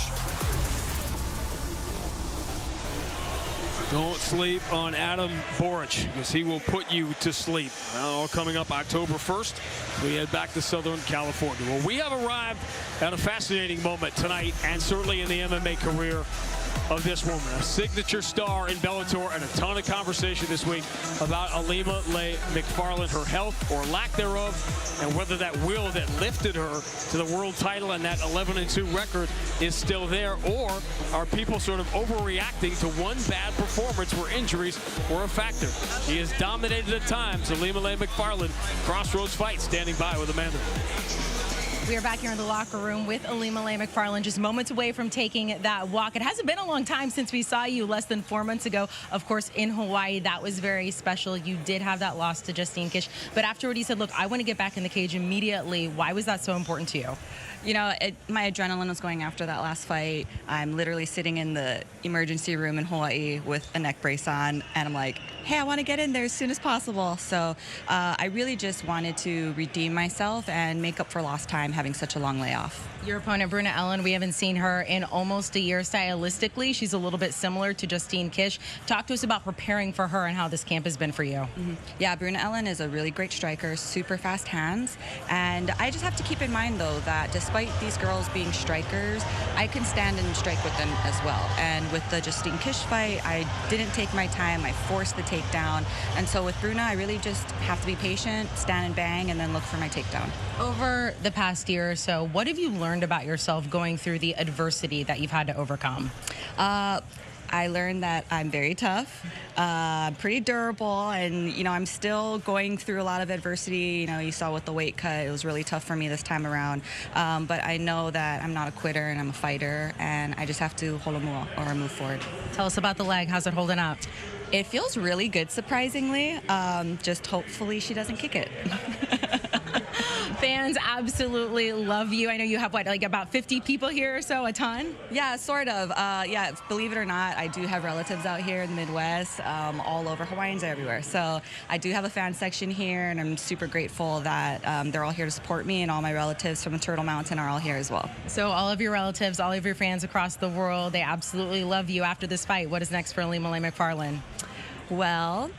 Don't sleep on Adam Boric, because he will put you to sleep. All coming up October 1st, we head back to Southern California. Well, we have arrived at a fascinating moment tonight, and certainly in the MMA career of this woman, a signature star in Bellator, and a ton of conversation this week about Ilima Lei Macfarlane, her health or lack thereof, and whether that will that lifted her to the world title and that 11-2 record is still there, or are people sort of overreacting to one bad performance where injuries were a factor. She has dominated at times. Ilima Lei Macfarlane, crossroads fight, standing by with Amanda. We are back here in the locker room with Ilima Lei Macfarlane, just moments away from taking that walk. It hasn't been a long time since we saw you less than 4 months ago, of course, in Hawaii. That was very special. You did have that loss to Justine Kish. But afterward, you said, look, I want to get back in the cage immediately. Why was that so important to you? You know, my adrenaline was going after that last fight. I'm literally sitting in the emergency room in Hawaii with a neck brace on, and I'm like, hey, I want to get in there as soon as possible. So I really just wanted to redeem myself and make up for lost time having such a long layoff. Your opponent, Bruna Ellen, we haven't seen her in almost a year stylistically. She's a little bit similar to Justine Kish. Talk to us about preparing for her and how this camp has been for you. Yeah, Bruna Ellen is a really great striker, super fast hands. And I just have to keep in mind, though, that despite these girls being strikers, I can stand and strike with them as well. And with the Justine Kish fight, I didn't take my time. I forced the takedown. And so with Bruna, I really just have to be patient, stand and bang, and then look for my takedown. Over the past year or so, what have you learned about yourself going through the adversity that you've had to overcome? I learned that I'm very tough, pretty durable, and, you know, I'm still going through a lot of adversity. You know, you saw with the weight cut, it was really tough for me this time around. But I know that I'm not a quitter and I'm a fighter, and I just have to hold or move forward. Tell us about the leg. How's it holding up? It feels really good, surprisingly. Just hopefully she doesn't kick it. Fans absolutely love you. I know you have, what, like about 50 people here or so, a ton? Yeah, sort of. Yeah, believe it or not, I do have relatives out here in the Midwest, all over. Hawaiians are everywhere. So I do have a fan section here, and I'm super grateful that they're all here to support me, and all my relatives from the Turtle Mountain are all here as well. So all of your relatives, all of your fans across the world, they absolutely love you. After this fight, what is next for Ilima Lei Macfarlane? Well,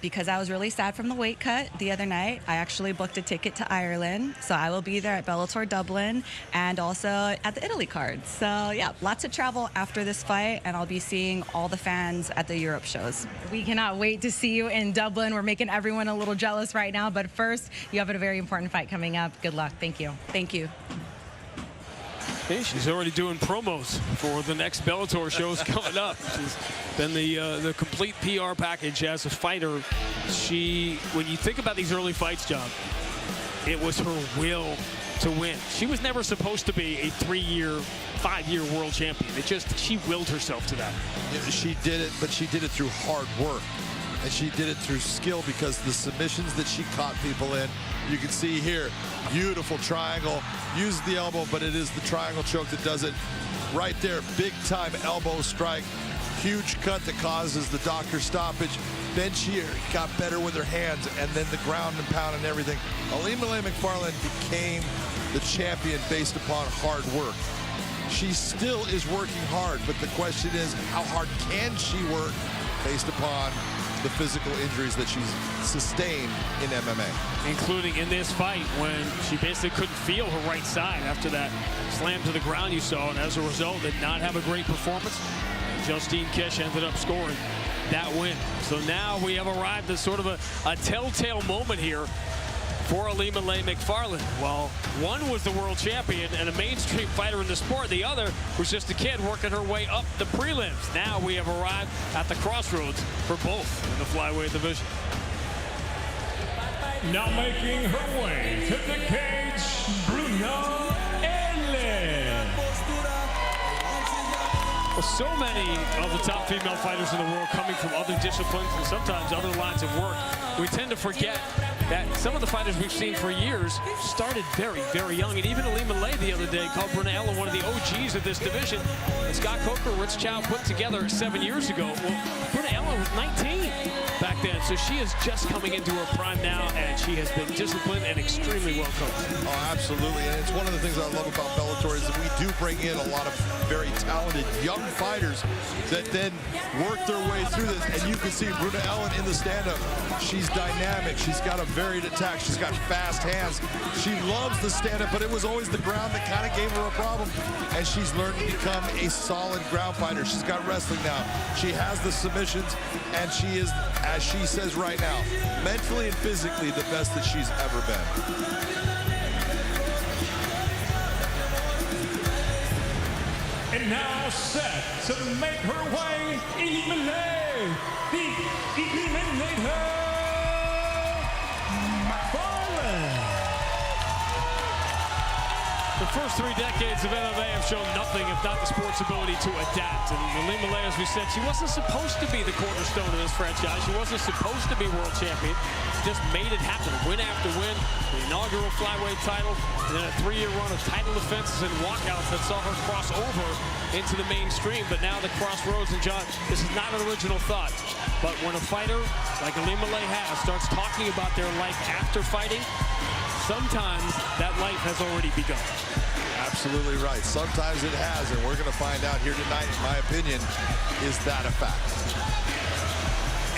because I was really sad from the weight cut the other night, I actually booked a ticket to Ireland. So I will be there at Bellator Dublin and also at the Italy card. So yeah, lots of travel after this fight, and I'll be seeing all the fans at the Europe shows. We cannot wait to see you in Dublin. We're making everyone a little jealous right now, but first, you have a very important fight coming up. Good luck. Thank you. Thank you. Hey, she's already doing promos for the next Bellator shows coming up. She's been the complete PR package as a fighter. When you think about these early fights, John, it was her will to win. She was never supposed to be a 3-year, 5-year world champion. She willed herself to that. Yeah, she did it, but she did it through hard work. And she did it through skill, because the submissions that she caught people in, you can see here, beautiful triangle, uses the elbow, but it is the triangle choke that does it right there. Big time elbow strike, huge cut that causes the doctor stoppage. Then she got better with her hands, and then the ground and pound and everything. Ilima-Lei Macfarlane became the champion based upon hard work. She still is working hard, but the question is, how hard can she work based upon the physical injuries that she's sustained in MMA? Including in this fight when she basically couldn't feel her right side after that slam to the ground you saw, and as a result did not have a great performance. Justine Kish ended up scoring that win. So now we have arrived at sort of a telltale moment here for Ilima-Lei Macfarlane. Well, one was the world champion and a mainstream fighter in the sport. The other was just a kid working her way up the prelims. Now we have arrived at the crossroads for both in the flyweight division. Now making her way to the cage, Bruno Ellen. Well, so many of the top female fighters in the world coming from other disciplines and sometimes other lines of work. We tend to forget that some of the fighters we've seen for years started very, very young. And even Ilima-Lei the other day called Bruna Ellen one of the OGs of this division. And Scott Coker, Rich Chow put together 7 years ago. Well, Bruna Ellen was 19 back then. So she is just coming into her prime now, and she has been disciplined and extremely well coached. Oh, absolutely. And it's one of the things I love about Bellator is that we do bring in a lot of very talented young fighters that then work their way through this. And you can see Bruna Ellen in the stand-up. She's dynamic. She's got a varied attack. She's got fast hands. She loves the stand-up, but it was always the ground that kind of gave her a problem. And she's learned to become a solid ground fighter. She's got wrestling now. She has the submissions, and she is, as she says right now, mentally and physically the best that she's ever been. And now set to make her way, Ilima-Lei, the Eliminator, Macfarlane. The first 3 decades of MMA have shown nothing if not the sport's ability to adapt. And Ilima-Lei, as we said, she wasn't supposed to be the cornerstone of this franchise. She wasn't supposed to be world champion. She just made it happen, win after win. The inaugural flyweight title, and then a 3-year run of title defenses and walkouts that saw her cross over into the mainstream. But now the crossroads, and John, this is not an original thought, but when a fighter like Ilima-Lei starts talking about their life after fighting, sometimes that life has already begun. Absolutely right. Sometimes it has, and we're going to find out here tonight, in my opinion, is that a fact?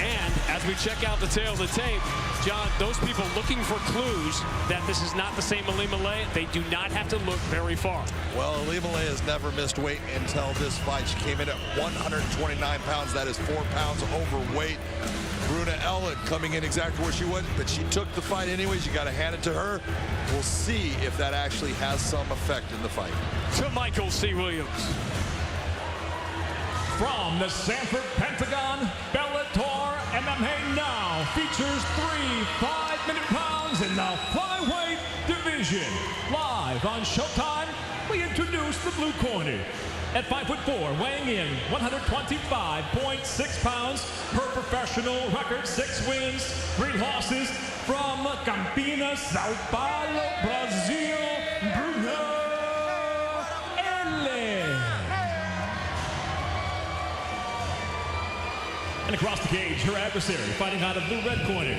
And as we check out the tail of the tape, John, those people looking for clues that this is not the same Ilima-Lei, they do not have to look very far. Well, Ilima-Lei has never missed weight until this fight. She came in at 129 pounds. That is 4 pounds overweight. Bruna Ellen coming in exactly where she went, but she took the fight anyways. You got to hand it to her. We'll see if that actually has some effect in the fight. To Michael C. Williams. From the Sanford Pentagon, Bellator MMA now features 3 5-minute rounds in the flyweight division. Live on Showtime, we introduce the blue corner. At 5'4", weighing in 125.6 pounds, her professional record 6 wins, 3 losses, from Campinas, Sao Paulo, Brazil, Bruna Ellen. And across the cage, her adversary fighting out of blue-red corner.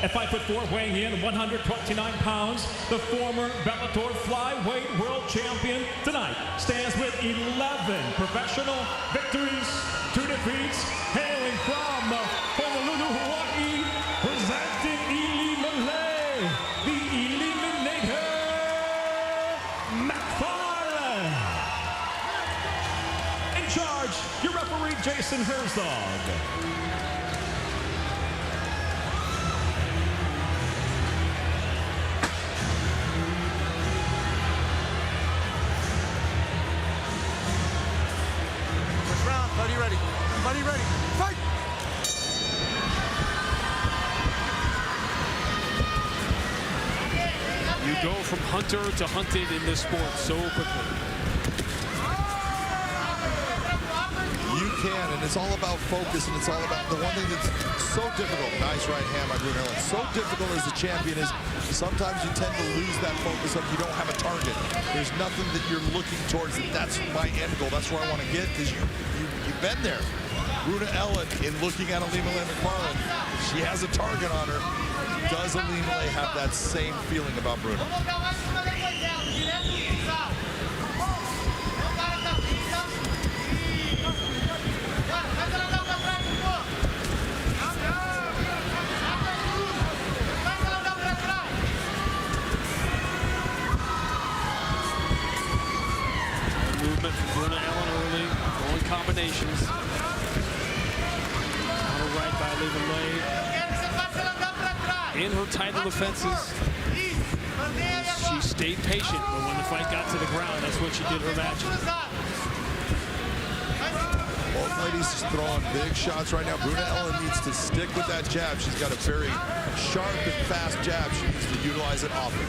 At 5'4", weighing in 129 pounds, the former Bellator flyweight world champion tonight stands with 11 professional victories, 2 defeats, hailing from Honolulu, Hawaii, presenting Ilima-Lei, the Eliminator, Macfarlane. In charge, your referee, Jason Herzog. You go from hunter to hunted in this sport so quickly. You can, and it's all about focus, and it's all about the one thing that's so difficult. Nice right hand by Bruno Ellen. So difficult as a champion is sometimes you tend to lose that focus of you don't have a target. There's nothing that you're looking towards. That's my end goal. That's where I want to get, because you've been there. Bruna Ellen, in looking at Ilima-Lei Macfarlane, she has a target on her. Does Ilima-Lei have that same feeling about Bruna? Movement from Bruna Ellen early, throwing combinations. On the right by Ilima-Lei. In her title defenses, she stayed patient, but when the fight got to the ground, that's when she did her magic. Both ladies throwing big shots right now. Bruna Ellen needs to stick with that jab. She's got a very sharp and fast jab. She needs to utilize it often.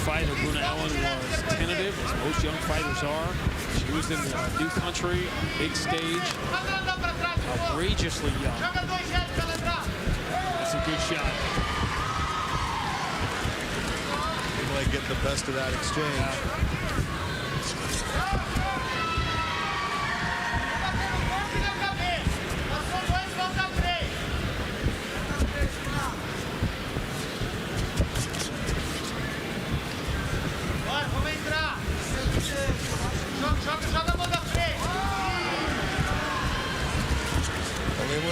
Fighter Bruna Ellen was tentative, as most young fighters are. She was in a new country, a big stage, outrageously young. That's a good shot. Like getting the best of that exchange.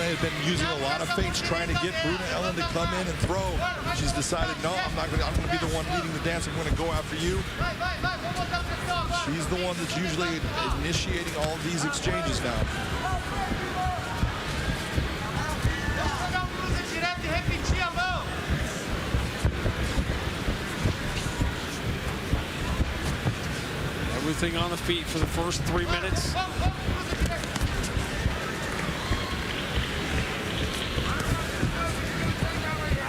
Has been using a lot of feints trying to get Bruna Ellen to come in and throw. She's decided, no, I'm going to be the one leading the dance. I'm going to go after you. She's the one that's usually initiating all of these exchanges now. Everything on the feet for the first 3 minutes.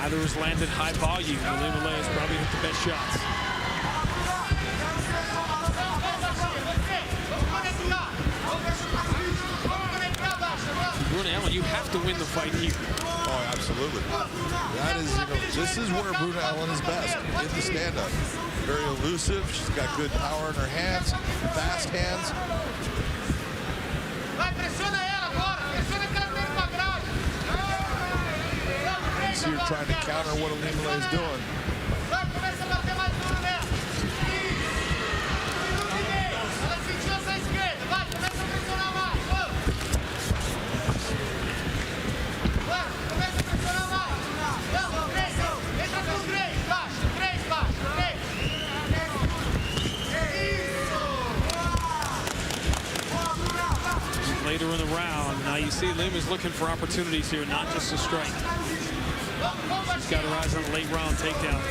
Neither has landed high volume. Ilima-Lei has probably hit the best shots. Bruna Ellen, you have to win the fight here. Oh, absolutely. That is, this is where Bruna Ellen is best, in the stand-up. Very elusive. She's got good power in her hands, fast hands. You're trying to counter what Ilima-Lei is doing. Later in the round, now you see Lima's looking for opportunities here, not just a strike. She's got her eyes on the late round takedown.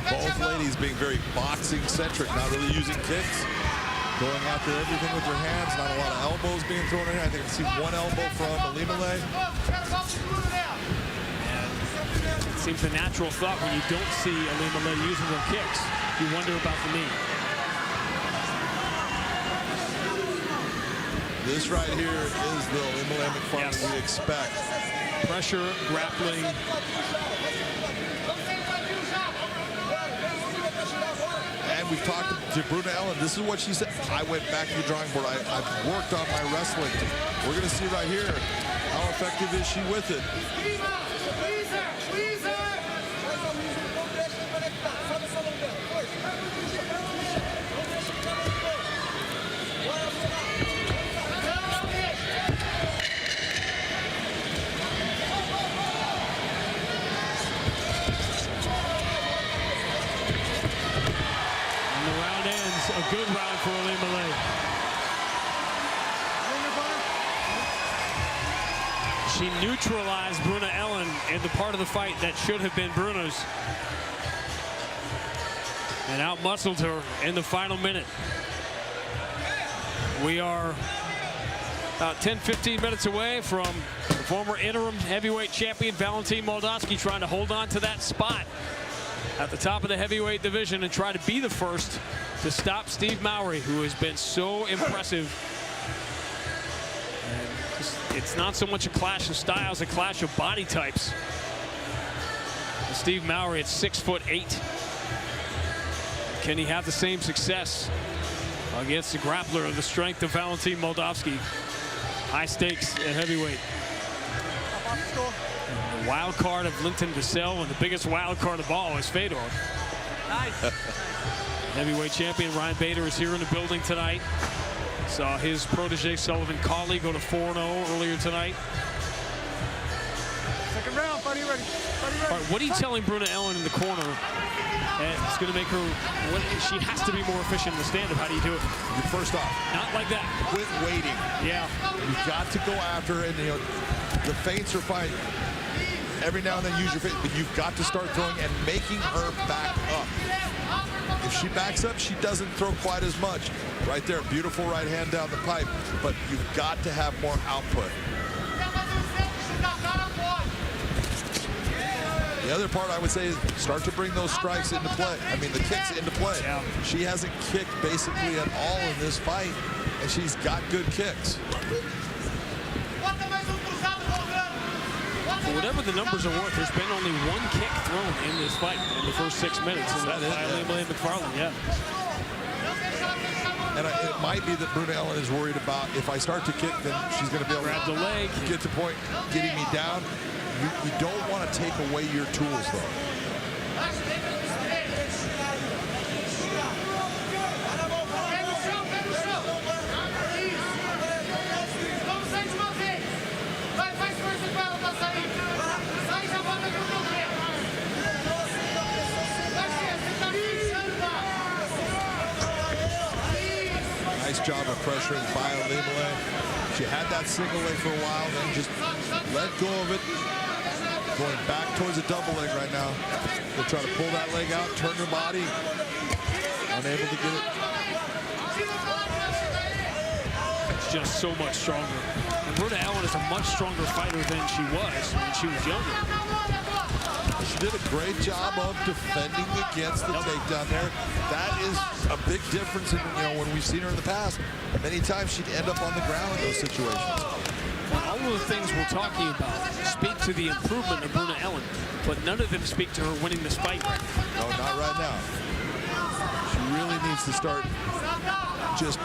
Both ladies being very boxing-centric, not really using kicks. Going after everything with their hands, not a lot of elbows being thrown in. I think I see one elbow from Ilima-Lei. It seems a natural thought when you don't see Ilima-Lei using her kicks. You wonder about the knee. This right here is the Ilima-Lei Macfarlane we expect. Pressure, grappling. And we've talked to Bruna Ellen. This is what she said. I went back to the drawing board. I've worked on my wrestling. We're going to see right here, how effective is she with it. A good round for Ilima-Lei. She neutralized Bruna Ellen in the part of the fight that should have been Bruna's, and out-muscled her in the final minute. We are about 10-15 minutes away from the former interim heavyweight champion Valentin Moldavsky trying to hold on to that spot at the top of the heavyweight division and try to be the first to stop Steve Mowry, who has been so impressive. And it's not so much a clash of styles, a clash of body types. And Steve Mowry at 6'8". Can he have the same success against the grappler of the strength of Valentin Moldavsky? High stakes at heavyweight. And the wild card of Linton Vassell, and the biggest wild card of all is Fedor. Nice. Heavyweight champion Ryan Bader is here in the building tonight. Saw his protege Sullivan Cauley go to 4-0 earlier tonight. Second round, buddy, ready. All right, what are you telling Bruna Ellen in the corner? And it's going to make her, she has to be more efficient in the stand-up. How do you do it? First off, not like that. Quit waiting. Yeah. You've got to go after it. You know, the feints are fine. Every now and then use your feint, but you've got to start throwing and making her back up. If she backs up, she doesn't throw quite as much. Right there, beautiful right hand down the pipe, but you've got to have more output. The other part I would say is start to bring those strikes into play. I mean, the kicks into play. Yeah. She hasn't kicked basically at all in this fight, and she's got good kicks. For whatever the numbers are worth, there's been only one kick thrown in this fight in the first 6 minutes. And that's by Lily McFarland, yeah. And it might be that Bruna Ellen is worried about if I start to kick, then she's going to be able grab to the leg, get to the point, getting me down. You don't want to take away your tools, though. Nice job of pressuring Limele. She had that single leg for a while, then just let go of it. Going back towards a double leg right now. They'll try to pull that leg out, turn her body. Unable to get it. It's just so much stronger. And Bruna Ellen is a much stronger fighter than she was when she was younger. She did a great job of defending against the takedown there. That is a big difference in, when we've seen her in the past. Many times she'd end up on the ground in those situations. All of the things we're talking about speak to the improvement of Bruna Ellen, but none of them speak to her winning this fight right now. No, not right now. She really needs to start just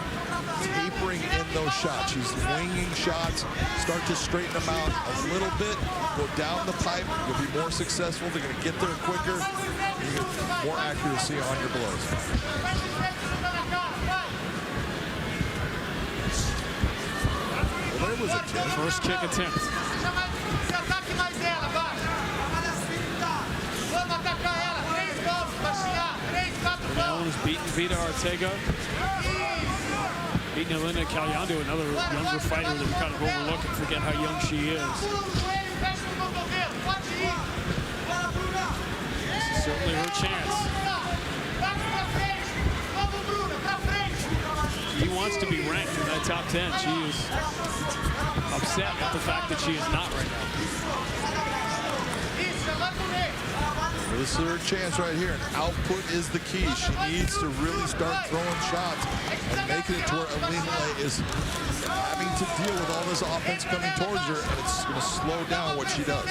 tapering in those shots. She's winging shots, start to straighten them out a little bit, go down the pipe, you'll be more successful. They're going to get there quicker, you get more accuracy on your blows. Well, there was a kick. First kick attempt. Ellen is beating Vida Ortega. Beating Elena Caliando, another younger fighter that we kind of overlook and forget how young she is. This is certainly her chance. He wants to be ranked in that top 10. She is upset at the fact that she is not right now. This is her chance right here, and output is the key. She needs to really start throwing shots and making it to where Limele is having to deal with all this offense coming towards her, and it's going to slow down what she does.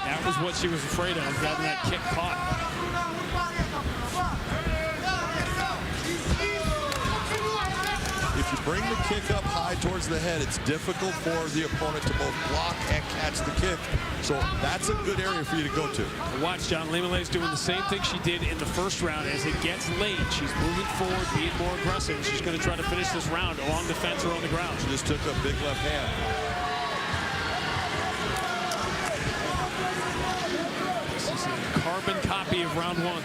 That was what she was afraid of, having that kick caught. If you bring the kick up high towards the head, it's difficult for the opponent to both block and catch the kick. So that's a good area for you to go to. Watch, John Limele is doing the same thing she did in the first round. As it gets late, she's moving forward, being more aggressive. She's going to try to finish this round along the fence or on the ground. She just took a big left hand. This is a carbon copy of round one.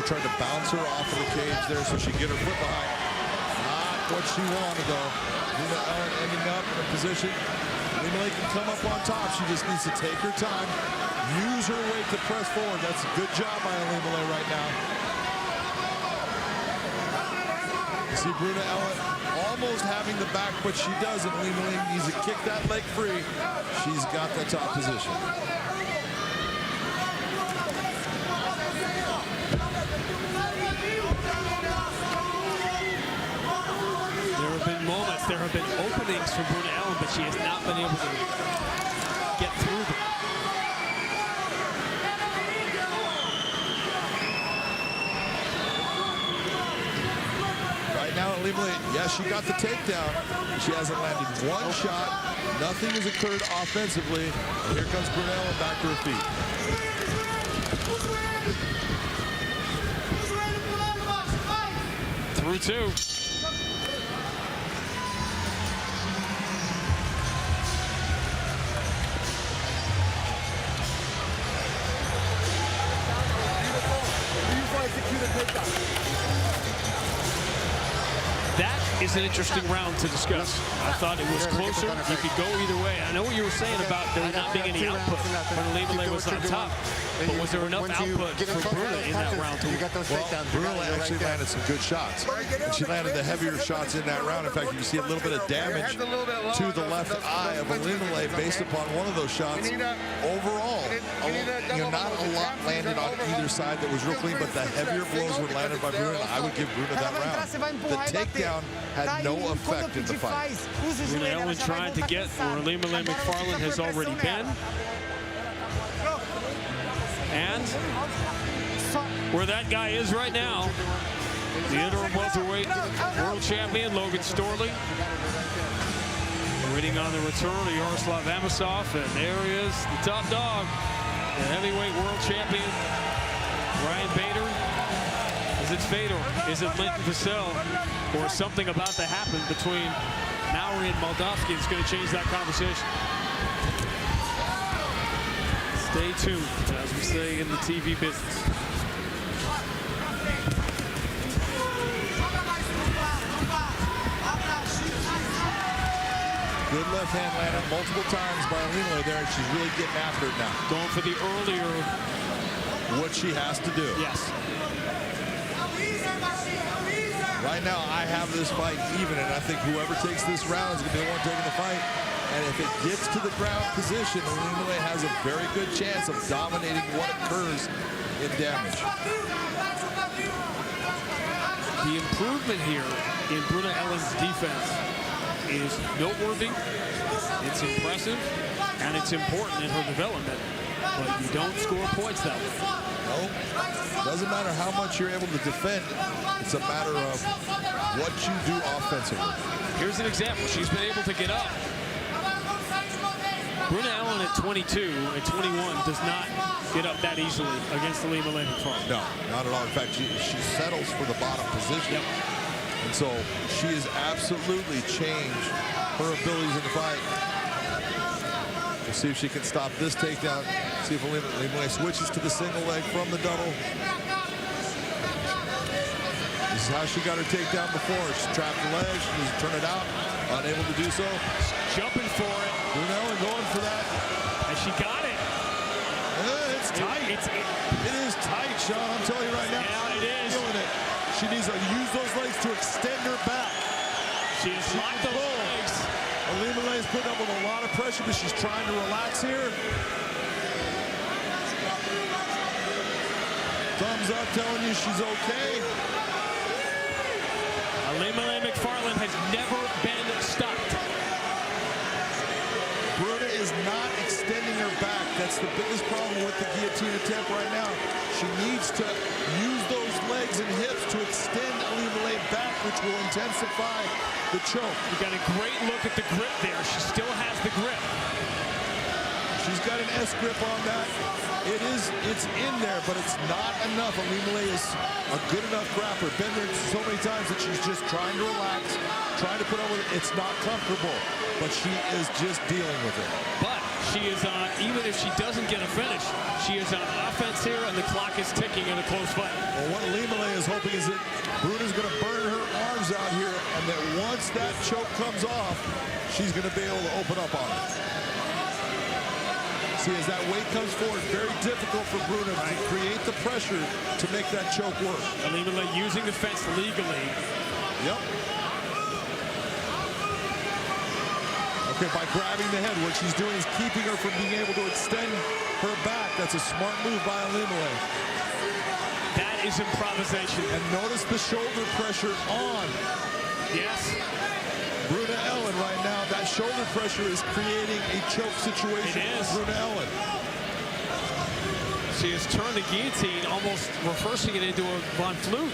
tried to bounce her off of the cage there so she get her foot behind. Not what she wanted, though. Bruna Ellen ending up in a position. Ilima-Lei can come up on top. She just needs to take her time, use her weight to press forward. That's a good job by Ilima-Lei right now. You see Bruna Ellen almost having the back, but she doesn't. Ilima-Lei needs to kick that leg free. She's got the top position. There have been openings for Bruna Ellen, but she has not been able to get through them. Right now, Ilima-Lei, yes, she got the takedown. She hasn't landed one shot. Nothing has occurred offensively. And here comes Bruna Ellen back to her feet. Through two. That is an interesting round to discuss. I thought it was closer. You could go either way. I know what you were saying about there not being any output when Ilima-Lei was on top. But was there enough output for Bruna in that round to win? Well, Bruna actually landed some good shots. And she landed the heavier shots in that round. In fact, you can see a little bit of damage to the left eye of Ilima-Lei based upon one of those shots. Overall, not a lot landed on either side that was real clean, but the heavier blows were landed by Bruna. I would give Bruna that round. The takedown had no effect in the fight. Bruna Ellen trying to get where Ilima-Lei Macfarlane has already been. And where that guy is right now, the interim welterweight world champion, Logan Storley. Waiting on the return of Yaroslav Amosov, and there he is, the top dog, the heavyweight world champion, Ryan Bader. Is it Fedor? Is it Linton Vassell? Or something about to happen between Mauri and Moldavsky that's going to change that conversation? Stay tuned, as we say in the TV business. Good left hand landed multiple times by Ilima-Lei there, and she's really getting after it now. Going for the earlier. What she has to do. Yes. Right now, I have this fight even, and I think whoever takes this round is going to be the one taking the fight. And if it gets to the ground position, Ilima-Lei has a very good chance of dominating what occurs in damage. The improvement here in Bruna Ellen's defense is noteworthy, it's impressive, and it's important in her development. But you don't score points that way. No, doesn't matter how much you're able to defend. It's a matter of what you do offensively. Here's an example. She's been able to get up. Bruna Ellen at 22 and 21 does not get up that easily against Ilima-Lei Macfarlane. No, not at all. In fact, she settles for the bottom position. Yep. And so she has absolutely changed her abilities in the fight. We'll see if she can stop this takedown. See if Ilima-Lei switches to the single leg from the double. This is how she got her takedown before. She trapped the leg, she needs to turn it out. Unable to do so. Jumping for it. Bruna Ellen going for that. And she got it. It's tight. It is tight, Sean. I'm telling you right now. Yeah, it is. Feeling it. She needs to use those legs to extend her back. She has locked those legs. Ilima-Lei's putting up with a lot of pressure, but she's trying to relax here. Thumbs up telling you she's okay. Ilima-Lei Macfarlane has never been stopped. Bruna is not extending her back. That's the biggest problem with the guillotine attempt right now. She needs to use those legs and hips to extend Ilima-Lei back, which will intensify the choke. You got a great look at the grip there. She still has the grip. She's got an S grip on that. It's in there, but it's not enough. Ilima-Lei is a good enough grappler. Been there so many times that she's just trying to relax, trying to put up with it. It's not comfortable, but she is just dealing with it. But she is on, even if she doesn't get a finish, she is on offense here, and the clock is ticking in a close fight. Well, what Limele is hoping is that Bruna's going to burn her arms out here, and that once that choke comes off, she's going to be able to open up on it. See, as that weight comes forward, very difficult for Bruna to create the pressure to make that choke work. Limele using the fence legally. Yep. Okay, by grabbing the head, what she's doing is keeping her from being able to extend her back. That's a smart move by Limele. That is improvisation. And notice the shoulder pressure on. Yes. Bruna Ellen right now, that shoulder pressure is creating a choke situation for Bruna Ellen. She has turned the guillotine, almost reversing it into a Von Flute.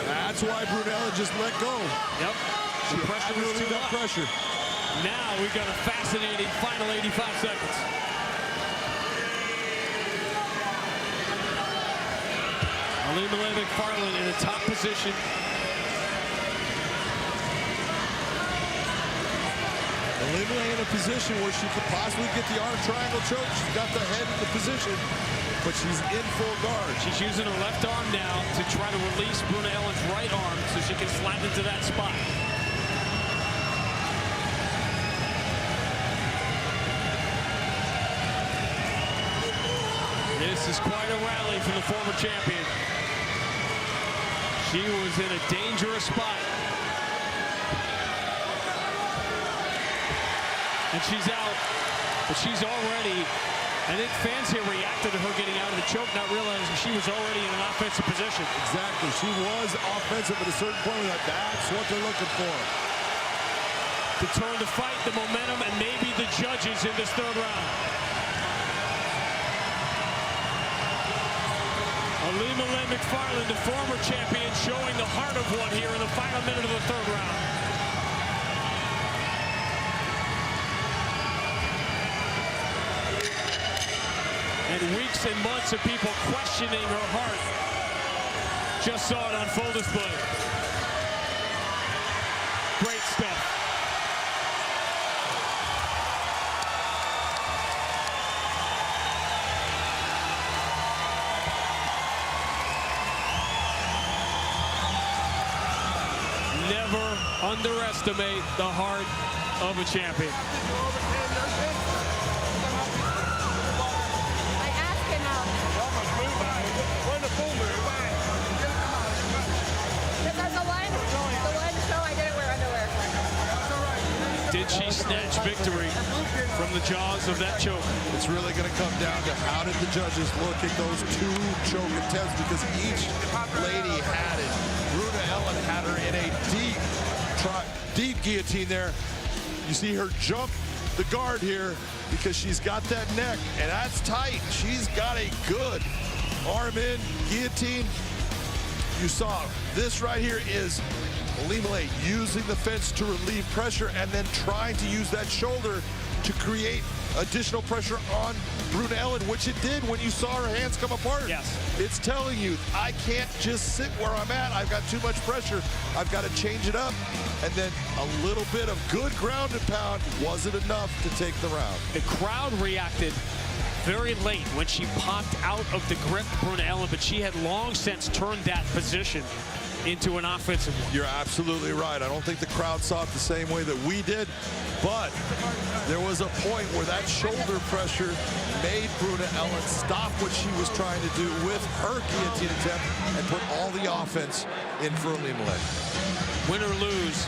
That's why Bruna Ellen just let go. Yep. She had to relieve that pressure. Now we've got a fascinating final 85 seconds. Limele McFarland in a top position. Limele in a position where she could possibly get the arm triangle choke. She's got the head in the position, but she's in full guard. She's using her left arm now to try to release Bruna Ellen's right arm so she can slide into that spot. This is quite a rally from the former champion. She was in a dangerous spot. And she's out, but she's already, I think fans here reacted to her getting out of the choke, not realizing she was already in an offensive position. Exactly, she was offensive at a certain point. That's what they're looking for. To turn the fight, the momentum, and maybe the judges in this third round. Limele McFarland, the former champion, showing the heart of one here in the final minute of the third round. And weeks and months of people questioning her heart. Just saw it on full display. Great stuff. Never underestimate the heart of a champion. Did she snatch victory from the jaws of that choke? It's really going to come down to how did the judges look at those two choke attempts, because each lady had it. Bruna Ellen had her in a deep guillotine there. You see her jump the guard here because she's got that neck, and that's tight. She's got a good arm in guillotine. You saw this right here is Limele using the fence to relieve pressure and then trying to use that shoulder to create additional pressure on Bruna Ellen, which it did when you saw her hands come apart. Yes. It's telling you, I can't just sit where I'm at. I've got too much pressure. I've got to change it up. And then a little bit of good ground and pound wasn't enough to take the round. The crowd reacted very late when she popped out of the grip, Bruna Ellen, but she had long since turned that position into an offensive one. You're absolutely right. I don't think the crowd saw it the same way that we did, but there was a point where that shoulder pressure made Bruna Ellen stop what she was trying to do with her guillotine attempt and put all the offense in for Limele. Win or lose,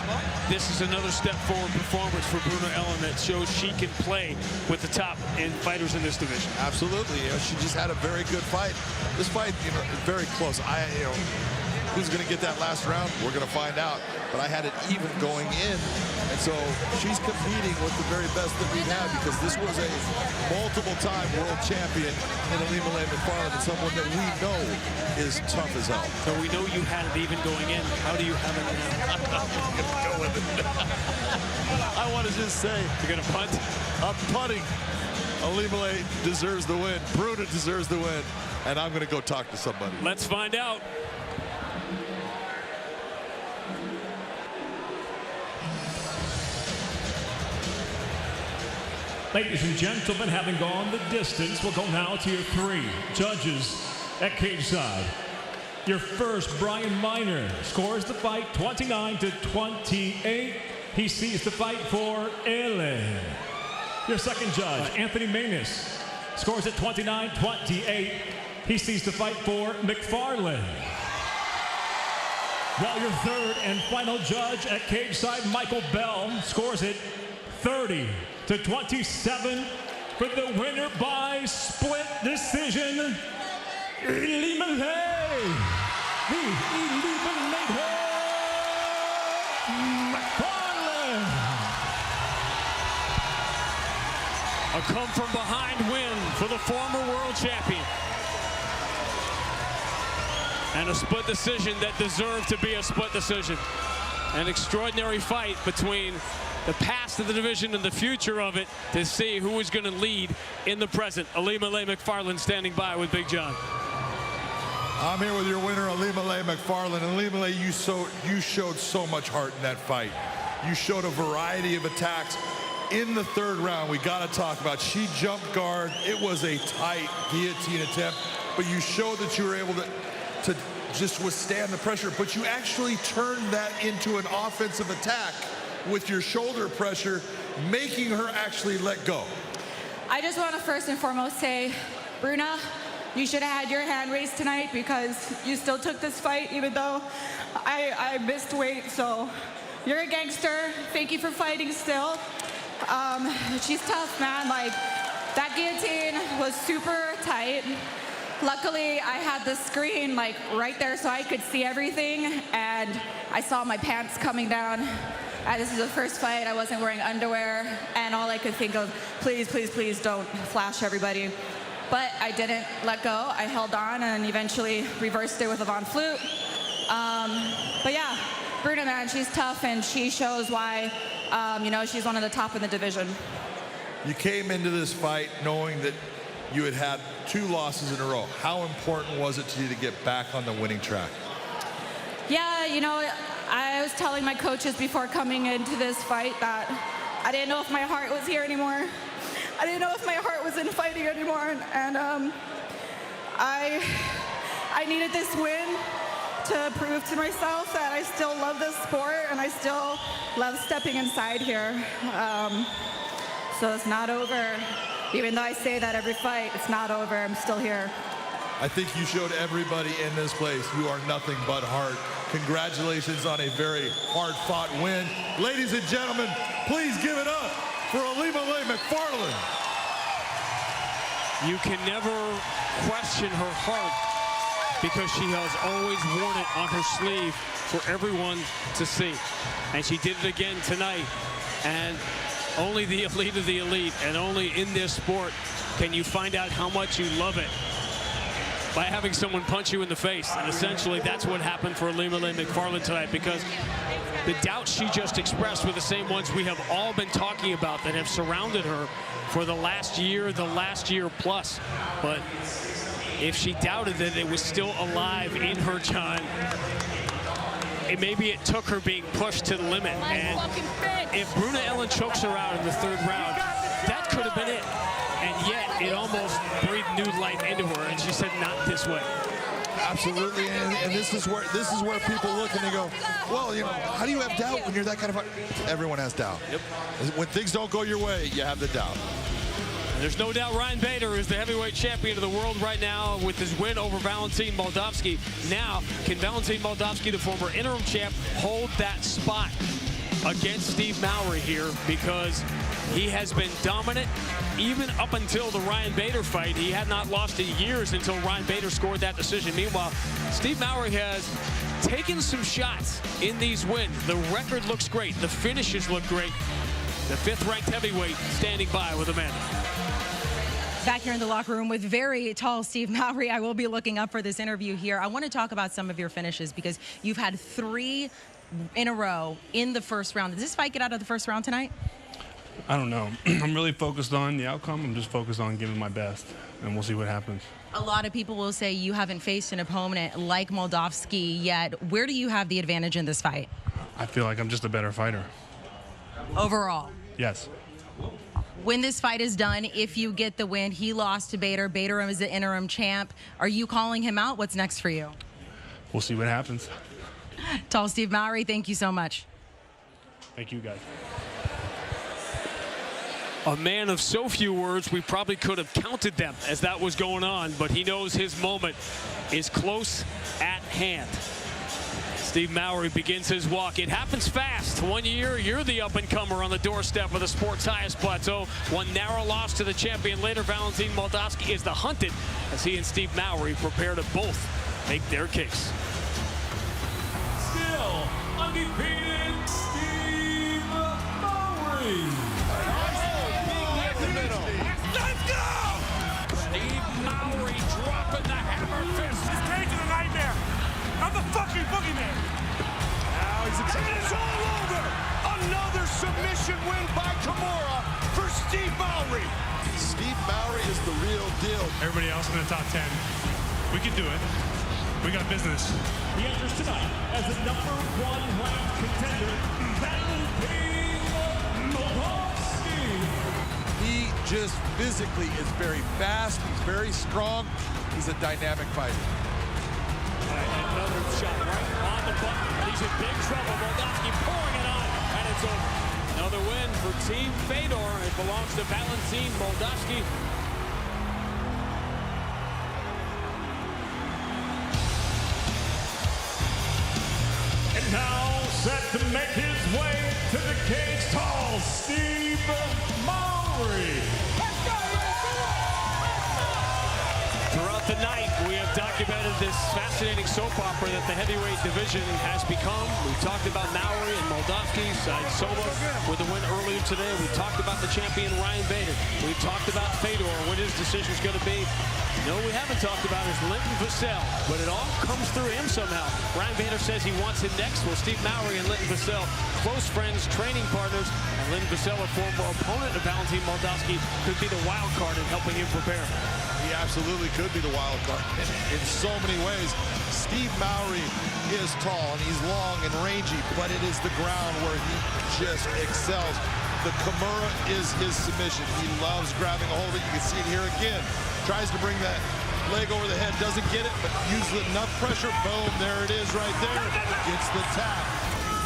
this is another step forward performance for Bruna Ellen that shows she can play with the top fighters in this division. Absolutely. You know, she just had a very good fight. This fight, you know, very close. Who's going to get that last round? We're going to find out. But I had it even going in. And so she's competing with the very best that we've had, because this was a multiple-time world champion in Limele McFarland, and someone that we know is tough as hell. So we know you had it even going in. How do you have it now? I'm going to go with it. I want to just say, you're going to punt? I'm punting. Limele deserves the win. Bruna deserves the win. And I'm going to go talk to somebody. Let's find out. Ladies and gentlemen, having gone the distance, we'll go now to your 3 judges at cage side. Your first, Brian Miner, scores the fight 29-28. He sees the fight for LA. Your second judge, Anthony Manus, scores at 29-28. He sees the fight for McFarland. While your third and final judge at cage side, Michael Bell, scores it 30-27 for the winner by split decision, Eliminator McFarland. A come-from-behind win for the former world champion. And a split decision that deserved to be a split decision. An extraordinary fight between the past of the division and the future of it to see who is going to lead in the present. Eliminator McFarland standing by with Big John. I'm here with your winner, Eliminator McFarland. Eliminator, you showed so much heart in that fight. You showed a variety of attacks. In the third round, we got to talk about, she jumped guard. It was a tight guillotine attempt, but you showed that you were able to just withstand the pressure, but you actually turned that into an offensive attack with your shoulder pressure, making her actually let go. I just want to first and foremost say, Bruna, you should have had your hand raised tonight because you still took this fight even though I missed weight. So you're a gangster. Thank you for fighting still. She's tough, man. Like, that guillotine was super tight. Luckily, I had the screen like right there so I could see everything, and I saw my pants coming down. This is the first fight. I wasn't wearing underwear, and all I could think of, please, please, please don't flash everybody. But I didn't let go. I held on and eventually reversed it with a Von Flute. But yeah, Bruna, man, she's tough, and she shows why, you know, she's one of the top in the division. You came into this fight knowing that you had had 2 losses in a row. How important was it to you to get back on the winning track? Yeah, you know, I was telling my coaches before coming into this fight that I didn't know if my heart was here anymore. I didn't know if my heart was in fighting anymore. And I needed this win to prove to myself that I still love this sport and I still love stepping inside here. So it's not over. Even though I say that every fight, it's not over. I'm still here. I think you showed everybody in this place you are nothing but heart. Congratulations on a very hard-fought win. Ladies and gentlemen, please give it up for Eliminator McFarland. You can never question her heart because she has always worn it on her sleeve for everyone to see. And she did it again tonight. And only the elite of the elite, and only in this sport can you find out how much you love it by having someone punch you in the face. And essentially that's what happened for Eliminator McFarland tonight, because the doubts she just expressed were the same ones we have all been talking about that have surrounded her for the last year plus. But if she doubted that it was still alive in her, John, maybe it took her being pushed to the limit. And if Bruna Ellen chokes her out in the third round, that could have been it. And yet it almost breathed new life into her, and she said, not this way. Absolutely, and this is where people look and they go, well, you know, how do you have doubt when you're that kind of fighter? Everyone has doubt. Yep. When things don't go your way, you have the doubt. There's no doubt Ryan Bader is the heavyweight champion of the world right now with his win over Valentin Moldavsky. Now, can Valentin Moldavsky, the former interim champ, hold that spot against Steve Mowry here? Because he has been dominant even up until the Ryan Bader fight. He had not lost in years until Ryan Bader scored that decision. Meanwhile, Steve Mowry has taken some shots in these wins. The record looks great. The finishes look great. The 5th-ranked heavyweight standing by with Amanda. Back here in the locker room with very tall Steve Mowry. I will be looking up for this interview here. I want to talk about some of your finishes because you've had 3 in a row in the first round. Did this fight get out of the first round tonight? I don't know. I'm really focused on the outcome. I'm just focused on giving my best, and we'll see what happens. A lot of people will say you haven't faced an opponent like Moldavsky yet. Where do you have the advantage in this fight? I feel like I'm just a better fighter. Overall? Yes. when this fight is done, if you get the win, he lost to Bader. Bader is the interim champ. Are you calling him out? What's next for you? We'll see what happens. Tall Steve Mowry, thank you so much. Thank you, guys. A man of so few words, we probably could have counted them as that was going on, but he knows his moment is close at hand. Steve Mowry begins his walk. It happens fast. 1 year, you're the up-and-comer on the doorstep of the sport's highest plateau. One narrow loss to the champion later. Valentin Moldavsky is the hunted as he and Steve Mowry prepare to both make their case. Still undefeated, Steve Mowry. Let's go! Steve Mowry dropping the hammer fist. He's taking a nightmare. I'm the fucking boogeyman. Now he's it's all over. Another submission win by Kimura for Steve Mowry. Steve Mowry is the real deal. Everybody else in the top 10, we can do it. We got business. He enters tonight as the #1 ranked contender, Valentin Moldavsky. He just physically is very fast. He's very strong. He's a dynamic fighter. Another shot right on the button. He's in big trouble. Moldavsky pouring it on, and it's over. Another win for Team Fedor. It belongs to Valentin Moldavsky. And now set to make his way to the cage, tall Steve Mowry. Throughout the night, we have documented this fascinating soap opera that the heavyweight division has become. We talked about Mowry and Moldavsky, Silva with a win earlier today. We talked about the champion Ryan Bader. We talked about Fedor, what his decision is going to be. No, we haven't talked about is Linton Vassell, but it all comes through him somehow. Ryan Bader says he wants him next. Well, Steve Mowry and Linton Vassell, close friends, training partners, and Linton Vassell, a former opponent of Valentin Moldavsky, could be the wild card in helping him prepare. He absolutely could be the wild card in so many ways. Steve Mowry is tall and he's long and rangy, but it is the ground where he just excels. The Kimura is his submission. He loves grabbing a hold of it. You can see it here again. Tries to bring that leg over the head, doesn't get it, but uses enough pressure. Boom, there it is right there. Gets the tap.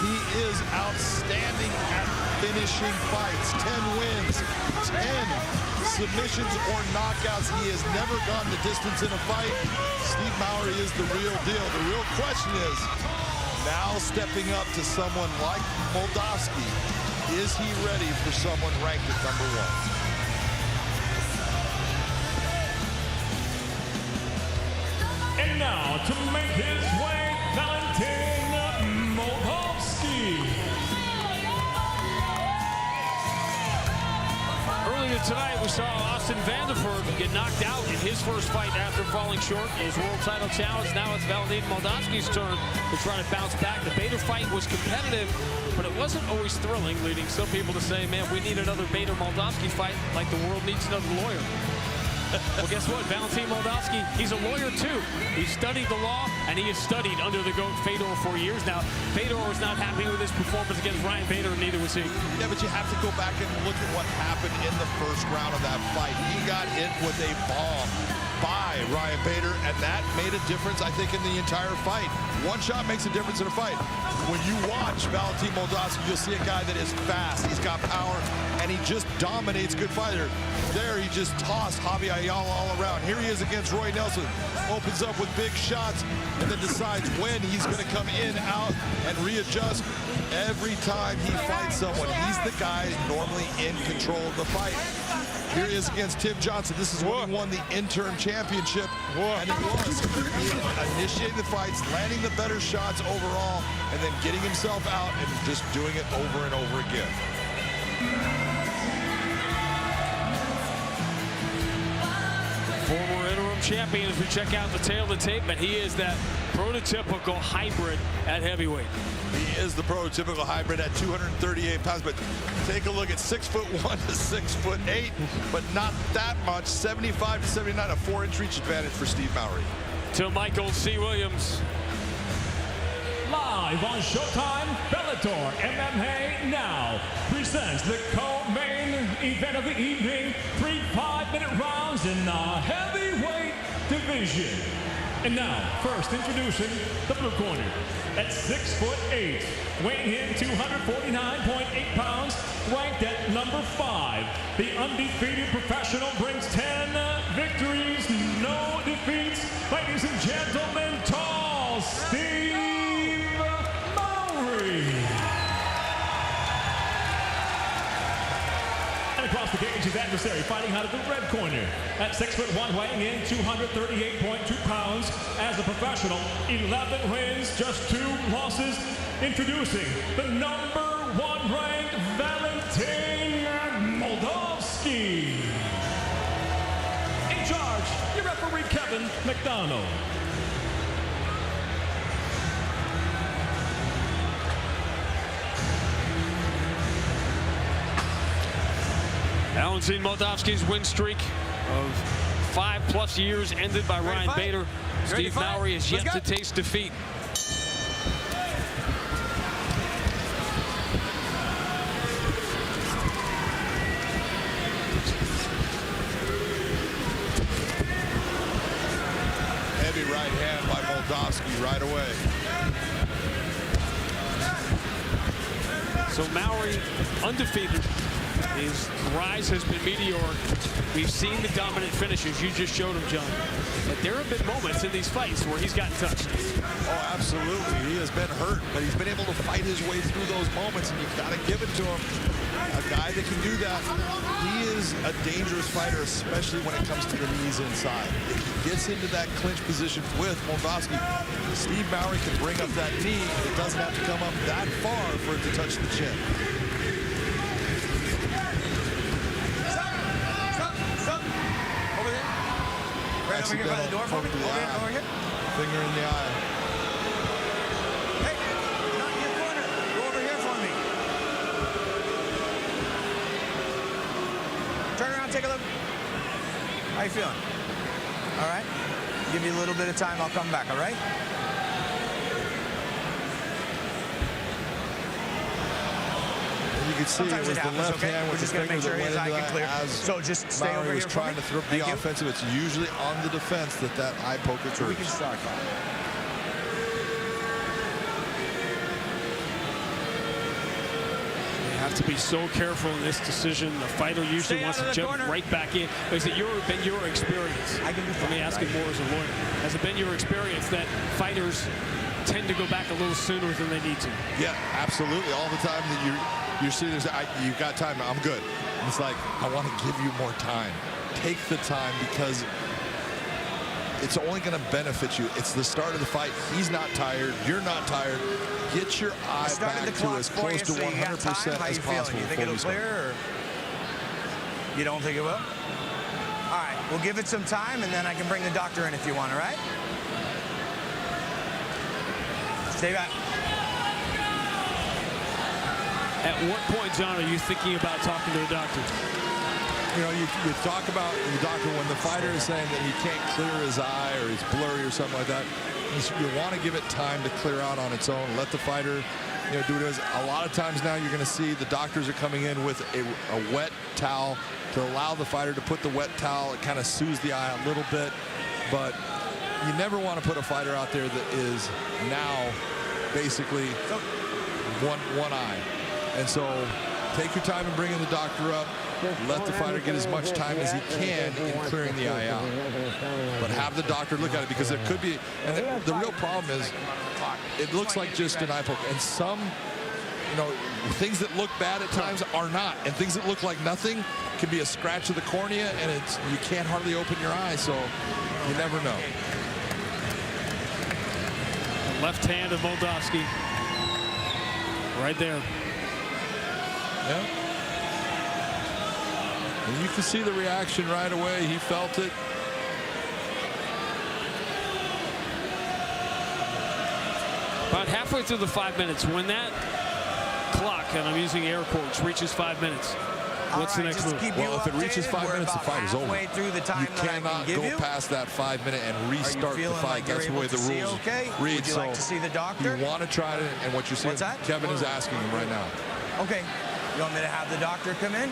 He is outstanding at finishing fights. 10 wins, 10 submissions or knockouts. He has never gone the distance in a fight. Steve Mowry is the real deal. The real question is, now stepping up to someone like Moldavsky, is he ready for someone ranked at #1? And now to make his way, Valentin Moldavsky. Earlier tonight, we saw Austin Vanderford get knocked out in his first fight after falling short in his world title challenge. Now it's Valentin Moldavsky's turn to try to bounce back. The Bader fight was competitive, but it wasn't always thrilling, leading some people to say, man, we need another Bader-Moldavsky fight like the world needs another lawyer. Well, guess what? Valentin Moldavsky, he's a lawyer, too. He studied the law, and he has studied under the GOAT Fedor for years now. Fedor was not happy with his performance against Ryan Bader, and neither was he. Yeah, but you have to go back and look at what happened in the first round of that fight. He got hit with a bomb by Ryan Bader, and that made a difference, I think, in the entire fight. One shot makes a difference in a fight. When you watch Valentin Moldavsky, you'll see a guy that is fast. He's got power, and he just dominates good fighter. There, he just tossed Javi Ayala all around. Here he is against Roy Nelson. Opens up with big shots, and then decides when he's going to come in, out, and readjust every time he fights someone. He's the guy normally in control of the fight. Here he is against Tim Johnson. This is when he won the interim championship. And it was. He initiating the fights, landing the better shots overall, and then getting himself out and just doing it over and over again. Former interim champion as we check out the tail of the tape, but he is that prototypical hybrid at heavyweight. He is the prototypical hybrid at 238 pounds, but take a look at 6'1" to 6'8", but not that much. 75 to 79, a 4-inch reach advantage for Steve Mowry. To Michael C. Williams. Live on Showtime, Bellator. Bellator MMA now presents the co-main event of the evening, 3 5-minute rounds in the heavyweight division. And now, first introducing the blue corner. At 6'8", weighing in 249.8 pounds, ranked at number 5. The undefeated professional brings 10 victories, no defeats. Ladies and gentlemen, tall Steve Mowry. And across the cage, his adversary fighting out of the red corner. At 6'1", weighing in 238.2 pounds. As a professional, 11 wins, just 2 losses. Introducing the number 1 ranked Valentin Moldavsky. In charge, your referee Kevin McDonald. Valentin Moldavsky's win streak of 5+ years ended by Ryan Bader. Steve Mowry has yet to taste defeat. Heavy right hand by Moldavsky right away. So Mowry undefeated. His rise has been meteoric. We've seen the dominant finishes. You just showed him, John. But there have been moments in these fights where he's gotten touched. Oh, absolutely. He has been hurt, but he's been able to fight his way through those moments, and you've got to give it to him. A guy that can do that. He is a dangerous fighter, especially when it comes to the knees inside. If he gets into that clinch position with Moldavsky, Steve Mowry can bring up that knee. It doesn't have to come up that far for it to touch the chin. Right over here by the door for me. Over here. Finger in the eye. Hey, not in your corner. Go over here for me. Turn around, take a look. How you feeling? All right. Give me a little bit of time. I'll come back, all right? You can see sometimes it was it happens, the left hand with We're just the going to make finger sure that his went eye into can clear. that as So just stay over Mowry here was trying to throw the offensive. It's usually on the defense that eye poke occurs. We can start. You have to be so careful in this decision. The fighter usually wants to jump right back in. Has it been your experience? Let me ask it more as a lawyer. Has it been your experience that fighters tend to go back a little sooner than they need to? Yeah, absolutely. All the time that you're sitting there, you've got time. I'm good. And it's like, I want to give you more time. Take the time because it's only going to benefit you. It's the start of the fight. He's not tired. You're not tired. Get your eye back to as close to 100% as possible. You think it'll clear, or you don't think it will? All right, we'll give it some time, and then I can bring the doctor in if you want, all right? Stay back. At what point, John, are you thinking about talking to a doctor? You know, you talk about the doctor when the fighter is saying that he can't clear his eye or he's blurry or something like that. You want to give it time to clear out on its own. Let the fighter, do what it is. A lot of times now you're going to see the doctors are coming in with a wet towel to allow the fighter to put the wet towel. It kind of soothes the eye a little bit, but you never want to put a fighter out there that is now basically one eye. And so take your time in bringing the doctor up. Let the fighter get as much time as he can in clearing the eye out. But have the doctor look at it because it could be, and the real problem is it looks like just an eye poke. And some, things that look bad at times are not. And things that look like nothing can be a scratch of the cornea and you can't hardly open your eye. So you never know. The left hand of Moldavsky. Right there. Yeah. And you can see the reaction right away. He felt it. About halfway through the 5 minutes, when that clock, and I'm using air quotes, reaches 5 minutes, What's the next move? Well, if it reaches 5 minutes, the fight is over. You cannot go past that 5 minute and restart the fight. That's the way the rules read. Would you like to see the doctor? You want to try it, and what you see, Kevin is asking him right now. Okay. You want me to have the doctor come in?